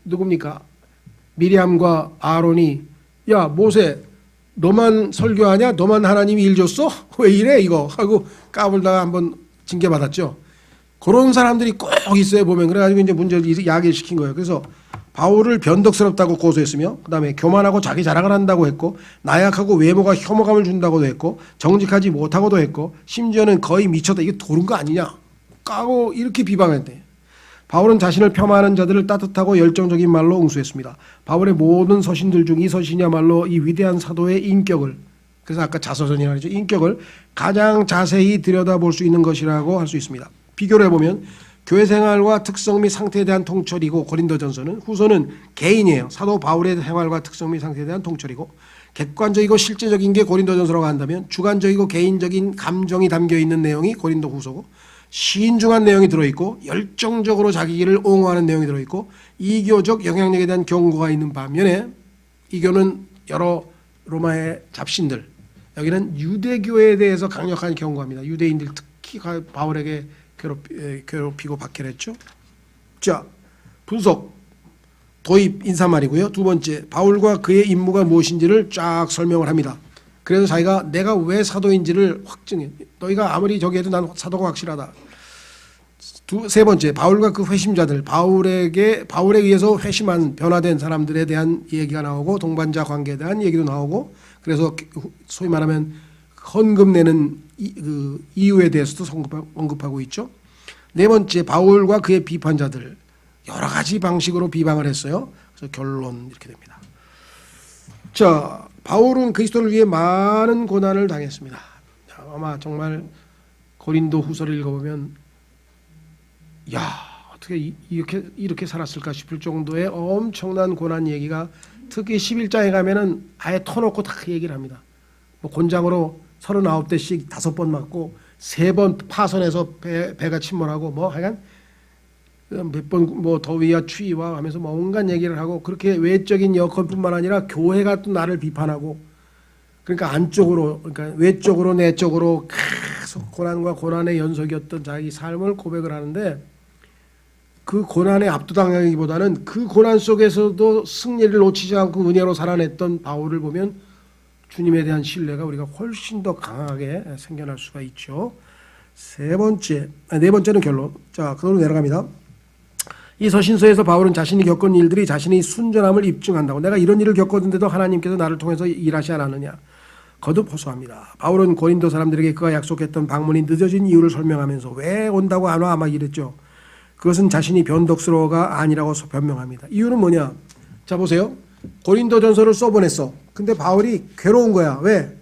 누굽니까? 미리암과 아론이, 야 모세 너만 설교하냐? 너만 하나님이 일 줬어? 왜 이래 이거? 하고 까불다가 한번 징계받았죠. 그런 사람들이 꼭 있어요 보면. 그래가지고 이제 문제를 야기시킨 거예요. 그래서 바울을 변덕스럽다고 고소했으며, 그 다음에 교만하고 자기 자랑을 한다고 했고, 나약하고 외모가 혐오감을 준다고도 했고, 정직하지 못하고도 했고, 심지어는 거의 미쳤다, 이게 도른 거 아니냐 까고 이렇게 비방했대. 바울은 자신을 폄하하는 자들을 따뜻하고 열정적인 말로 응수했습니다. 바울의 모든 서신들 중 이 서신이야말로 이 위대한 사도의 인격을, 그래서 아까 자서전이라고 하죠, 인격을 가장 자세히 들여다볼 수 있는 것이라고 할 수 있습니다. 비교를 해보면 교회 생활과 특성 및 상태에 대한 통찰이고, 고린도전서는, 후서는 개인이에요. 사도 바울의 생활과 특성 및 상태에 대한 통찰이고, 객관적이고 실제적인 게 고린도전서라고 한다면 주관적이고 개인적인 감정이 담겨있는 내용이 고린도 후서고, 신중한 내용이 들어있고 열정적으로 자기 길을 옹호하는 내용이 들어있고, 이교적 영향력에 대한 경고가 있는 반면에 이교는 여러 로마의 잡신들, 여기는 유대교에 대해서 강력한 경고합니다. 유대인들 특히 바울에게 괴롭히고 박해했죠. 자, 분석, 도입, 인사말이고요. 두 번째, 바울과 그의 임무가 무엇인지를 쫙 설명을 합니다. 그래서 자기가 내가 왜 사도인지를 확증해. 너희가 아무리 저기 해도 난 사도가 확실하다. 세 번째, 바울과 그 회심자들, 바울에 의해서 회심한 변화된 사람들에 대한 얘기가 나오고, 동반자 관계에 대한 얘기도 나오고, 그래서 소위 말하면 헌금 내는 이유에 대해서도 언급하고 있죠. 네 번째, 바울과 그의 비판자들, 여러 가지 방식으로 비방을 했어요. 그래서 결론 이렇게 됩니다. 자, 바울은 그리스도를 위해 많은 고난을 당했습니다. 아마 정말 고린도 후서를 읽어보면 야 어떻게 이렇게 살았을까 싶을 정도의 엄청난 고난 얘기가 특히 11장에 가면은 아예 터놓고 다 얘기를 합니다. 뭐 곤장으로 39대씩 5번 맞고 3번 파선해서 배가 침몰하고 뭐 하여간 몇 번 뭐 더위와 추위와 하면서 뭐 온갖 얘기를 하고 그렇게 외적인 여건뿐만 아니라 교회가 또 나를 비판하고 그러니까 안쪽으로 그러니까 외적으로 내적으로 계속 고난과 고난의 연속이었던 자기 삶을 고백을 하는데 그 고난에 압도당하기보다는 그 고난 속에서도 승리를 놓치지 않고 은혜로 살아냈던 바울을 보면 주님에 대한 신뢰가 우리가 훨씬 더 강하게 생겨날 수가 있죠. 네 번째는 결론. 자, 그대로 내려갑니다. 이 서신서에서 바울은 자신이 겪은 일들이 자신의 순전함을 입증한다고. 내가 이런 일을 겪었는데도 하나님께서 나를 통해서 일하시 않았느냐. 거듭 호소합니다. 바울은 고린도 사람들에게 그가 약속했던 방문이 늦어진 이유를 설명하면서 왜 온다고 안 와? 아마 이랬죠. 그것은 자신이 변덕스러워가 아니라고 변명합니다. 이유는 뭐냐? 자 보세요. 고린도 전서를 써보냈어. 근데 바울이 괴로운 거야. 왜?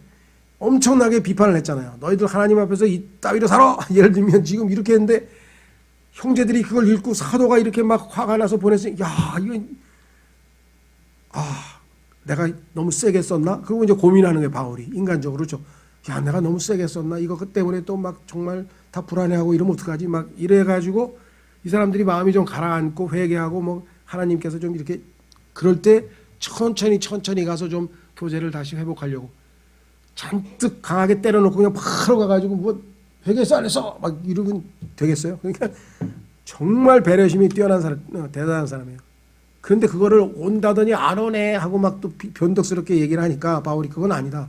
엄청나게 비판을 했잖아요. 너희들 하나님 앞에서 이따위로 살아. 예를 들면 지금 이렇게 했는데 형제들이 그걸 읽고 사도가 이렇게 막 화가 나서 보냈으니 야 이건 내가 너무 세게 썼나? 그리고 이제 고민하는 거예요. 바울이 인간적으로 그렇죠. 야 내가 너무 세게 썼나? 이거 그 때문에 또 막 정말 다 불안해하고 이러면 어떡하지? 막 이래가지고 이 사람들이 마음이 좀 가라앉고 회개하고 뭐 하나님께서 좀 이렇게 그럴 때 천천히 가서 좀 교제를 다시 회복하려고 잔뜩 강하게 때려놓고 그냥 바로 가가지고 뭐 회개했어 안 했어 막 이러면 되겠어요? 그러니까 정말 배려심이 뛰어난 사람, 대단한 사람이에요. 그런데 그거를 온다더니 안 오네 하고 막 또 변덕스럽게 얘기를 하니까 바울이 그건 아니다.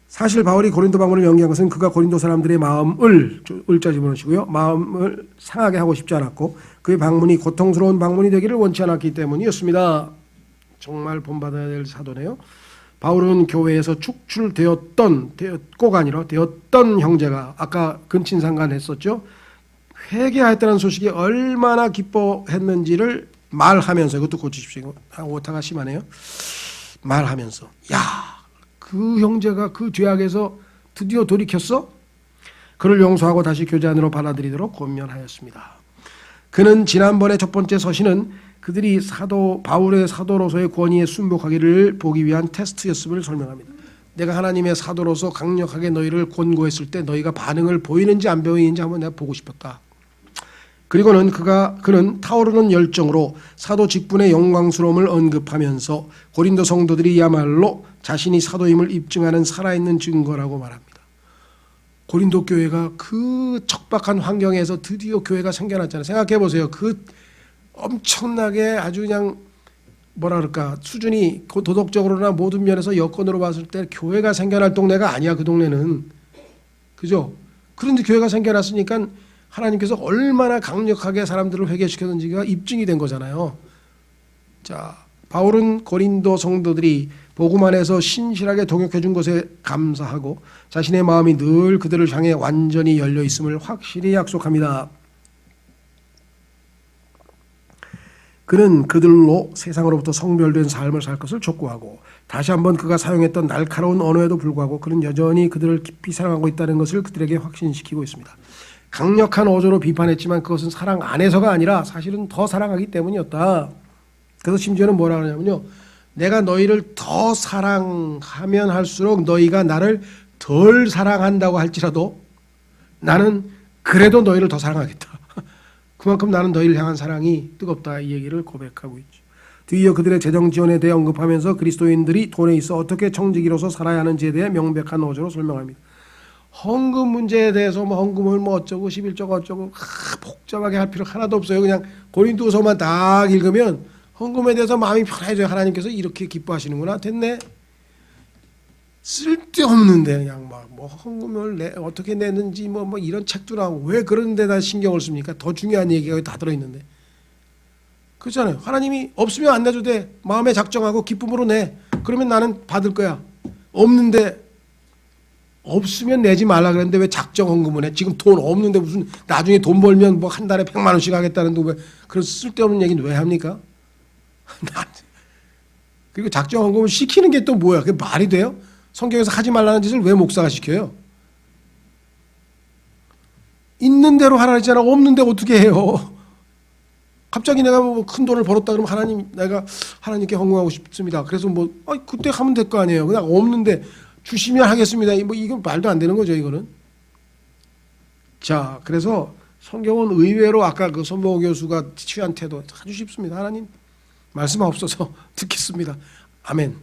사실 바울이 고린도 방문을 연기한 것은 그가 고린도 사람들의 마음을 을자 집어넣으시고요. 마음을 상하게 하고 싶지 않았고 그의 방문이 고통스러운 방문이 되기를 원치 않았기 때문이었습니다. 정말 본받아야 될 사도네요. 바울은 교회에서 축출되었고가 아니라 되었던 형제가 아까 근친상간 했었죠. 회개하였다는 소식이 얼마나 기뻐했는지를 말하면서 이것도 고치십시오. 오타가 심하네요. 말하면서 그 형제가 그 죄악에서 드디어 돌이켰어? 그를 용서하고 다시 교제 안으로 받아들이도록 권면하였습니다. 그는 지난번에 첫 번째 서신은 그들이 바울의 사도로서의 권위에 순복하기를 보기 위한 테스트였음을 설명합니다. 내가 하나님의 사도로서 강력하게 너희를 권고했을 때 너희가 반응을 보이는지 안 보이는지 한번 내가 보고 싶었다. 그리고는 그는 타오르는 열정으로 사도 직분의 영광스러움을 언급하면서 고린도 성도들이야말로 자신이 사도임을 입증하는 살아있는 증거라고 말합니다. 고린도 교회가 그 척박한 환경에서 드디어 교회가 생겨났잖아요. 생각해 보세요. 그 엄청나게 아주 그냥 뭐라 그럴까 수준이 도덕적으로나 모든 면에서 여건으로 봤을 때 교회가 생겨날 동네가 아니야. 그 동네는 그죠? 그런데 교회가 생겨났으니까 하나님께서 얼마나 강력하게 사람들을 회개시켰는지가 입증이 된 거잖아요. 자, 바울은 고린도 성도들이 복음 안에서 신실하게 동역해 준 것에 감사하고 자신의 마음이 늘 그들을 향해 완전히 열려 있음을 확실히 약속합니다. 그는 그들로 세상으로부터 성별된 삶을 살 것을 촉구하고 다시 한번 그가 사용했던 날카로운 언어에도 불구하고 그는 여전히 그들을 깊이 사랑하고 있다는 것을 그들에게 확신시키고 있습니다. 강력한 어조로 비판했지만 그것은 사랑 안에서가 아니라 사실은 더 사랑하기 때문이었다. 그래서 심지어는 뭐라 하냐면요. 내가 너희를 더 사랑하면 할수록 너희가 나를 덜 사랑한다고 할지라도 나는 그래도 너희를 더 사랑하겠다. 그만큼 나는 너희를 향한 사랑이 뜨겁다. 이 얘기를 고백하고 있죠. 뒤이어 그들의 재정 지원에 대해 언급하면서 그리스도인들이 돈에 있어 어떻게 청지기로서 살아야 하는지에 대해 명백한 어조로 설명합니다. 헌금 문제에 대해서 뭐 헌금을 뭐 어쩌고 11조가 어쩌고 복잡하게 할 필요 하나도 없어요. 그냥 고린도서만 딱 읽으면 헌금에 대해서 마음이 편해져요. 하나님께서 이렇게 기뻐하시는구나. 됐네. 쓸데없는데 그냥 막 뭐 헌금을 어떻게 내는지 뭐 이런 책도 나오고 왜 그런 데다 신경을 씁니까? 더 중요한 얘기가 다 들어있는데. 그렇잖아요. 하나님이 없으면 안 내줘도 돼. 마음에 작정하고 기쁨으로 내. 그러면 나는 받을 거야. 없는데 없으면 내지 말라 그랬는데 왜 작정 헌금을 해? 지금 돈 없는데 무슨 나중에 돈 벌면 뭐 한 달에 100만 원씩 하겠다는데 왜 그런 쓸데없는 얘기는 왜 합니까? 그리고 작정한 거면 시키는 게 또 뭐야? 그게 말이 돼요? 성경에서 하지 말라는 짓을 왜 목사가 시켜요? 있는 대로 하라 했잖아. 없는데 어떻게 해요? 갑자기 내가 뭐 큰 돈을 벌었다 그러면 하나님, 내가 하나님께 헌금하고 싶습니다. 그래서 뭐 그때 하면 될 거 아니에요. 그냥 없는데 주시면 하겠습니다. 뭐 이건 말도 안 되는 거죠, 이거는. 자, 그래서 성경은 의외로 아까 그 손봉호 교수가 취한 태도 아주 쉽습니다. 하나님 말씀 없어서 듣겠습니다. 아멘.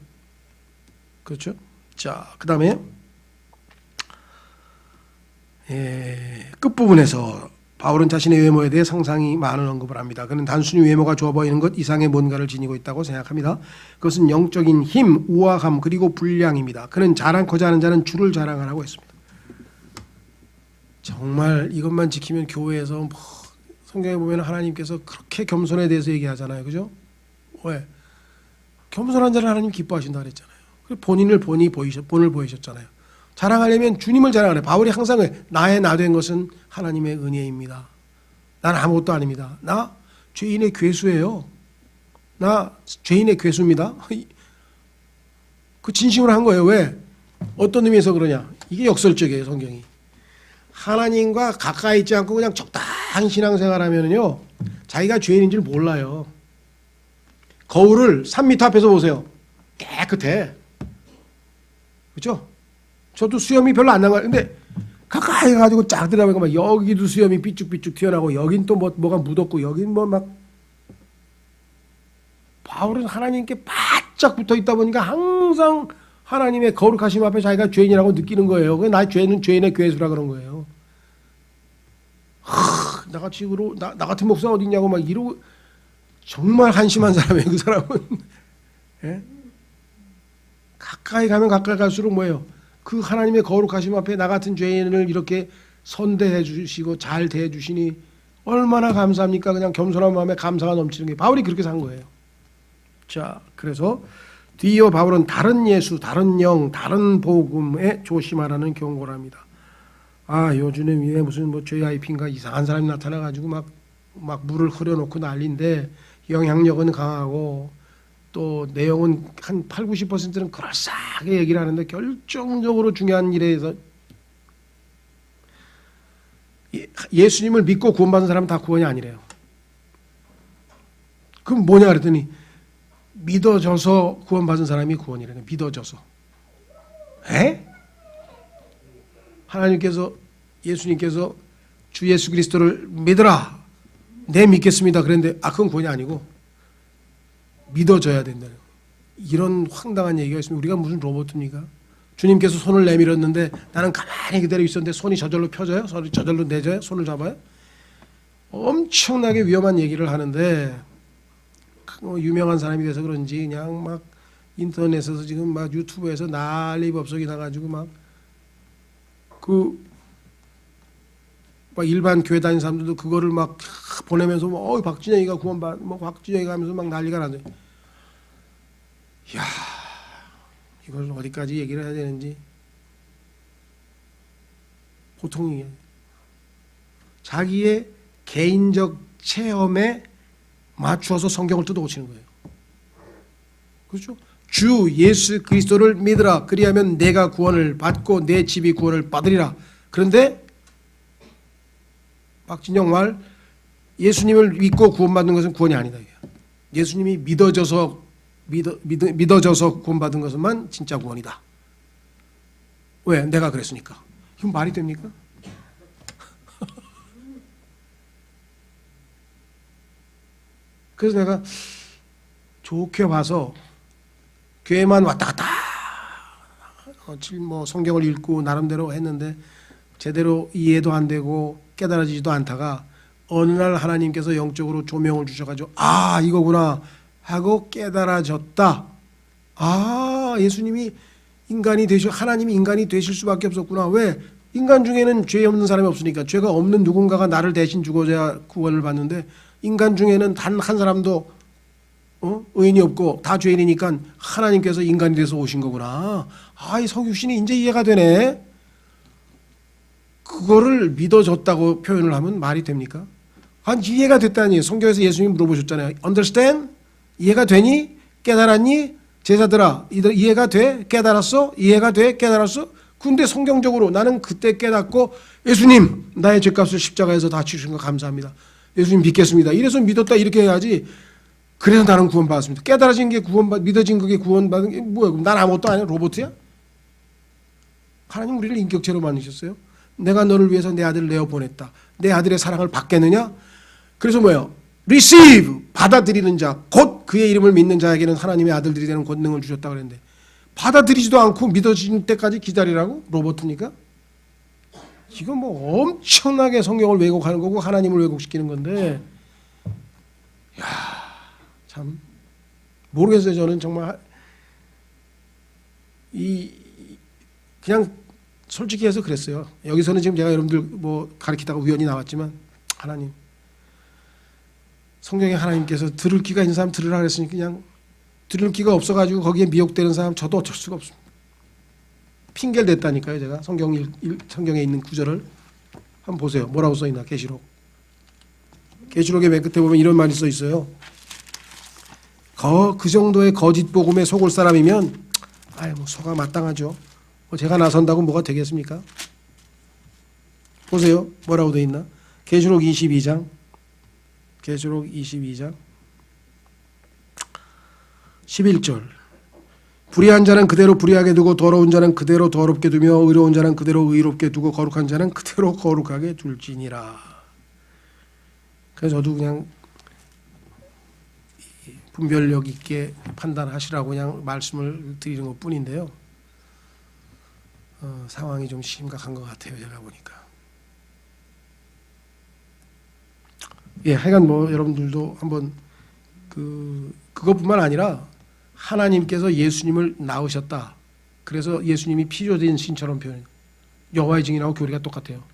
그렇죠? 자, 그 다음에 끝부분에서 바울은 자신의 외모에 대해 상상이 많은 언급을 합니다. 그는 단순히 외모가 좋아 보이는 것 이상의 뭔가를 지니고 있다고 생각합니다. 그것은 영적인 힘, 우아함 그리고 분량입니다. 그는 자랑코자 하는 자는 주를 자랑하라고 했습니다. 정말 이것만 지키면 교회에서 뭐 성경에 보면 하나님께서 그렇게 겸손에 대해서 얘기하잖아요. 그죠? 왜? 겸손한 자를 하나님 기뻐하신다 그랬잖아요. 본인을 보이셨잖아요. 자랑하려면 주님을 자랑하래. 바울이 항상 나의 나 된 것은 하나님의 은혜입니다. 난 아무것도 아닙니다. 나 죄인의 괴수예요. 나 죄인의 괴수입니다. 그 진심으로 한 거예요. 왜? 어떤 의미에서 그러냐? 이게 역설적이에요, 성경이. 하나님과 가까이 있지 않고 그냥 적당히 신앙생활하면요, 자기가 죄인인 줄 몰라요. 거울을 3m 앞에서 보세요. 깨끗해. 그렇죠? 저도 수염이 별로 안 난 거예요. 근데 가까이 가지고 쫙 들어가면 막 여기도 수염이 삐쭉삐쭉 튀어나오고 여긴 또 뭐가 묻었고 여긴 뭐 막. 바울은 하나님께 바짝 붙어 있다 보니까 항상 하나님의 거룩하심 앞에 자기가 죄인이라고 느끼는 거예요. 그게 나 죄는 죄인의 괴수라 그런 거예요. 나같이 나 같은 목사 어디 있냐고 막 이러고 정말 한심한 사람이에요. 그 사람은. 예? 가까이 가면 가까이 갈수록 뭐예요? 그 하나님의 거룩하심 앞에 나 같은 죄인을 이렇게 선대해 주시고 잘 대해 주시니 얼마나 감사합니까? 그냥 겸손한 마음에 감사가 넘치는 게 바울이 그렇게 산 거예요. 자, 그래서 뒤이어 바울은 다른 예수, 다른 영, 다른 복음에 조심하라는 경고를 합니다. 요즘에 무슨 뭐 JIP인가 이상한 사람이 나타나가지고 막 물을 흐려놓고 난리인데 영향력은 강하고 또 내용은 한 80~90%는 그럴싸하게 얘기를 하는데 결정적으로 중요한 일에서 예수님을 믿고 구원받은 사람은 다 구원이 아니래요. 그럼 뭐냐 그랬더니 믿어져서 구원받은 사람이 구원이래요. 믿어져서. 하나님께서 예수님께서 주 예수 그리스도를 믿으라. 네 믿겠습니다. 그런데 그건 구원이 아니고 믿어져야 된다는 이런 황당한 얘기가 있으면 우리가 무슨 로봇입니까? 주님께서 손을 내밀었는데 나는 가만히 그대로 있었는데 손이 저절로 펴져요? 손이 저절로 내져요? 손을 잡아요? 엄청나게 위험한 얘기를 하는데 유명한 사람이 돼서 그런지 그냥 막 인터넷에서 지금 막 유튜브에서 난리 법석이 나가지고 막 일반 교회 다니는 사람들도 그거를 막 보내면서 박진영이가 박진영이가 하면서 막 난리가 나죠. 이야, 이걸 어디까지 얘기를 해야 되는지 보통이 자기의 개인적 체험에 맞추어서 성경을 뜯어고치는 거예요. 그렇죠? 주 예수 그리스도를 믿으라. 그리하면 내가 구원을 받고 내 집이 구원을 받으리라. 그런데 박진영 말 예수님을 믿고 구원받는 것은 구원이 아니다. 예수님이 믿어져서 구원받은 것만 진짜 구원이다. 왜? 내가 그랬으니까. 이건 말이 됩니까? 그래서 내가 좋게 봐서 교회만 왔다 갔다 성경을 읽고 나름대로 했는데 제대로 이해도 안 되고 깨달아지지도 않다가 어느 날 하나님께서 영적으로 조명을 주셔가지고 이거구나 하고 깨달아졌다. 예수님이 하나님이 인간이 되실 수밖에 없었구나. 왜? 인간 중에는 죄 없는 사람이 없으니까. 죄가 없는 누군가가 나를 대신 죽어야 구원을 받는데 인간 중에는 단 한 사람도 의인이 없고 다 죄인이니까 하나님께서 인간이 돼서 오신 거구나. 이 성육신이 이제 이해가 되네. 그거를 믿어졌다고 표현을 하면 말이 됩니까? 이해가 됐다니. 성경에서 예수님이 물어보셨잖아요. Understand? 이해가 되니? 깨달았니? 제자들아, 이해가 돼? 깨달았어? 이해가 돼? 깨달았어? 근데 성경적으로 나는 그때 깨닫고 예수님 나의 죄값을 십자가에서 다 치르신 거 감사합니다. 예수님 믿겠습니다. 이래서 믿었다 이렇게 해야지. 그래서 나는 구원받았습니다. 깨달아진 게 믿어진 그게 구원받은 게 뭐야? 그럼 난 아무것도 아니야? 로봇이야? 하나님 우리를 인격체로 만드셨어요. 내가 너를 위해서 내 아들을 내어 보냈다. 내 아들의 사랑을 받겠느냐? 그래서 뭐예요? receive 받아들이는 자, 곧 그의 이름을 믿는 자에게는 하나님의 아들들이 되는 권능을 주셨다 그랬는데 받아들이지도 않고 믿어질 때까지 기다리라고? 로봇이니까? 이건 뭐 엄청나게 성경을 왜곡하는 거고 하나님을 왜곡시키는 건데, 야, 참 모르겠어요. 저는 정말 그냥 솔직히 해서 그랬어요. 여기서는 지금 제가 여러분들 뭐 가르치다가 우연히 나왔지만 하나님, 성경에 하나님께서 들을 귀가 있는 사람 들으라 그랬으니 그냥 들을 귀가 없어가지고 거기에 미혹되는 사람 저도 어쩔 수가 없습니다. 핑계를 댔다니까요. 제가 성경에 있는 구절을 한번 보세요. 뭐라고 써있나? 계시록의 맨 끝에 보면 이런 말이 써 있어요. 그 정도의 거짓 복음에 속을 사람이면 뭐 속아 마땅하죠. 제가 나선다고 뭐가 되겠습니까? 보세요. 뭐라고 돼 있나? 계시록 22장 11절. 불의한 자는 그대로 불의하게 두고 더러운 자는 그대로 더럽게 두며 의로운 자는 그대로 의롭게 두고 거룩한 자는 그대로 거룩하게 둘지니라. 그래서 저도 그냥 분별력 있게 판단하시라고 그냥 말씀을 드리는 것 뿐인데요. 상황이 좀 심각한 것 같아요. 제가 보니까. 하여간 뭐 여러분들도 한번 그것뿐만 아니라 하나님께서 예수님을 낳으셨다. 그래서 예수님이 피조된 신처럼 표현. 여호와의 증인하고 교리가 똑같아요.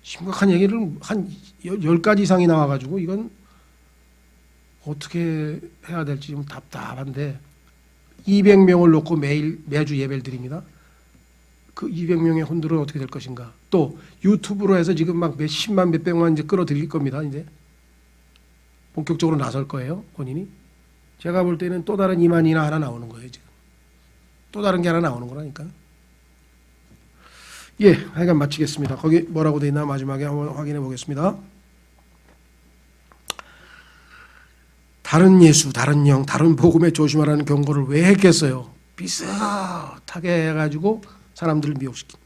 심각한 얘기를 한 10가지 이상이 나와가지고 이건 어떻게 해야 될지 좀 답답한데 200명을 놓고 매주 예배를 드립니다. 그 200명의 혼들은 어떻게 될 것인가. 또 유튜브로 해서 지금 막 몇십만 몇백만 이제 끌어들일 겁니다. 이제 본격적으로 나설 거예요. 본인이. 제가 볼 때는 또 다른 이만희나 하나 나오는 거예요. 지금 또 다른 게 하나 나오는 거라니까. 하여간 마치겠습니다. 거기 뭐라고 돼 있나 마지막에 한번 확인해 보겠습니다. 다른 예수, 다른 영, 다른 복음에 조심하라는 경고를 왜 했겠어요? 비슷하게 해가지고 사람들을 미혹시킨.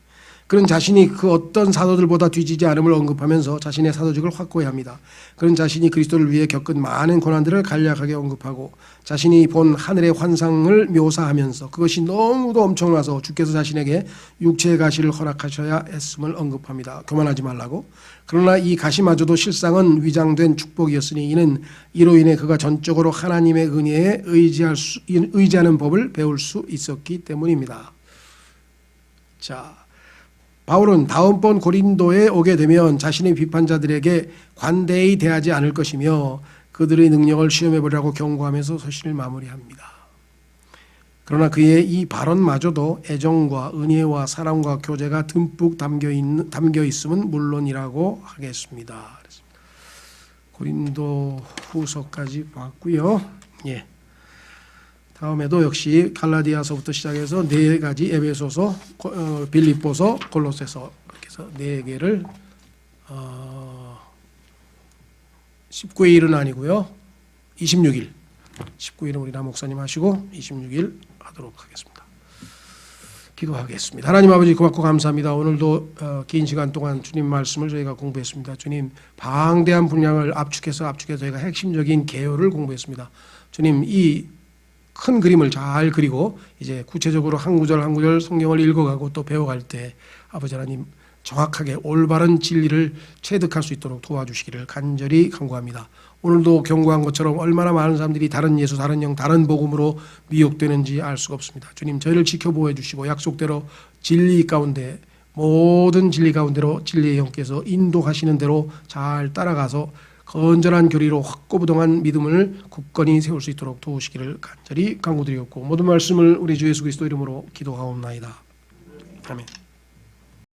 그런 자신이 그 어떤 사도들보다 뒤지지 않음을 언급하면서 자신의 사도직을 확고해야 합니다. 그런 자신이 그리스도를 위해 겪은 많은 고난들을 간략하게 언급하고 자신이 본 하늘의 환상을 묘사하면서 그것이 너무도 엄청나서 주께서 자신에게 육체의 가시를 허락하셔야 했음을 언급합니다. 교만하지 말라고. 그러나 이 가시마저도 실상은 위장된 축복이었으니 이는 이로 인해 그가 전적으로 하나님의 은혜에 의지하는 법을 배울 수 있었기 때문입니다. 자, 바울은 다음번 고린도에 오게 되면 자신의 비판자들에게 관대히 대하지 않을 것이며 그들의 능력을 시험해보려고 경고하면서 서신을 마무리합니다. 그러나 그의 이 발언마저도 애정과 은혜와 사랑과 교제가 듬뿍 담겨 있음은 물론이라고 하겠습니다. 고린도 후서까지 봤고요. 다음에도 역시 갈라디아서부터 시작해서 4가지, 에베소서, 빌립보서, 골로새서 이렇게 해서 4개를 19일 일은 아니고요. 26일 19일은 우리 남 목사님 하시고 26일 하도록 하겠습니다. 기도하겠습니다. 하나님 아버지 고맙고 감사합니다. 오늘도 긴 시간 동안 주님 말씀을 저희가 공부했습니다. 주님 방대한 분량을 압축해서 저희가 핵심적인 개요를 공부했습니다. 주님 이 큰 그림을 잘 그리고 이제 구체적으로 한 구절 한 구절 성경을 읽어가고 또 배워갈 때 아버지 하나님 정확하게 올바른 진리를 체득할 수 있도록 도와주시기를 간절히 간구합니다. 오늘도 경고한 것처럼 얼마나 많은 사람들이 다른 예수, 다른 영, 다른 복음으로 미혹되는지 알 수가 없습니다. 주님 저희를 지켜보호 주시고 약속대로 진리 가운데 모든 진리 가운데로 진리의 영께서 인도하시는 대로 잘 따라가서 건전한 교리로 확고부동한 믿음을 굳건히 세울 수 있도록 도우시기를 간절히 간구드리옵고 모든 말씀을 우리 주 예수 그리스도 이름으로 기도하옵나이다. 아멘.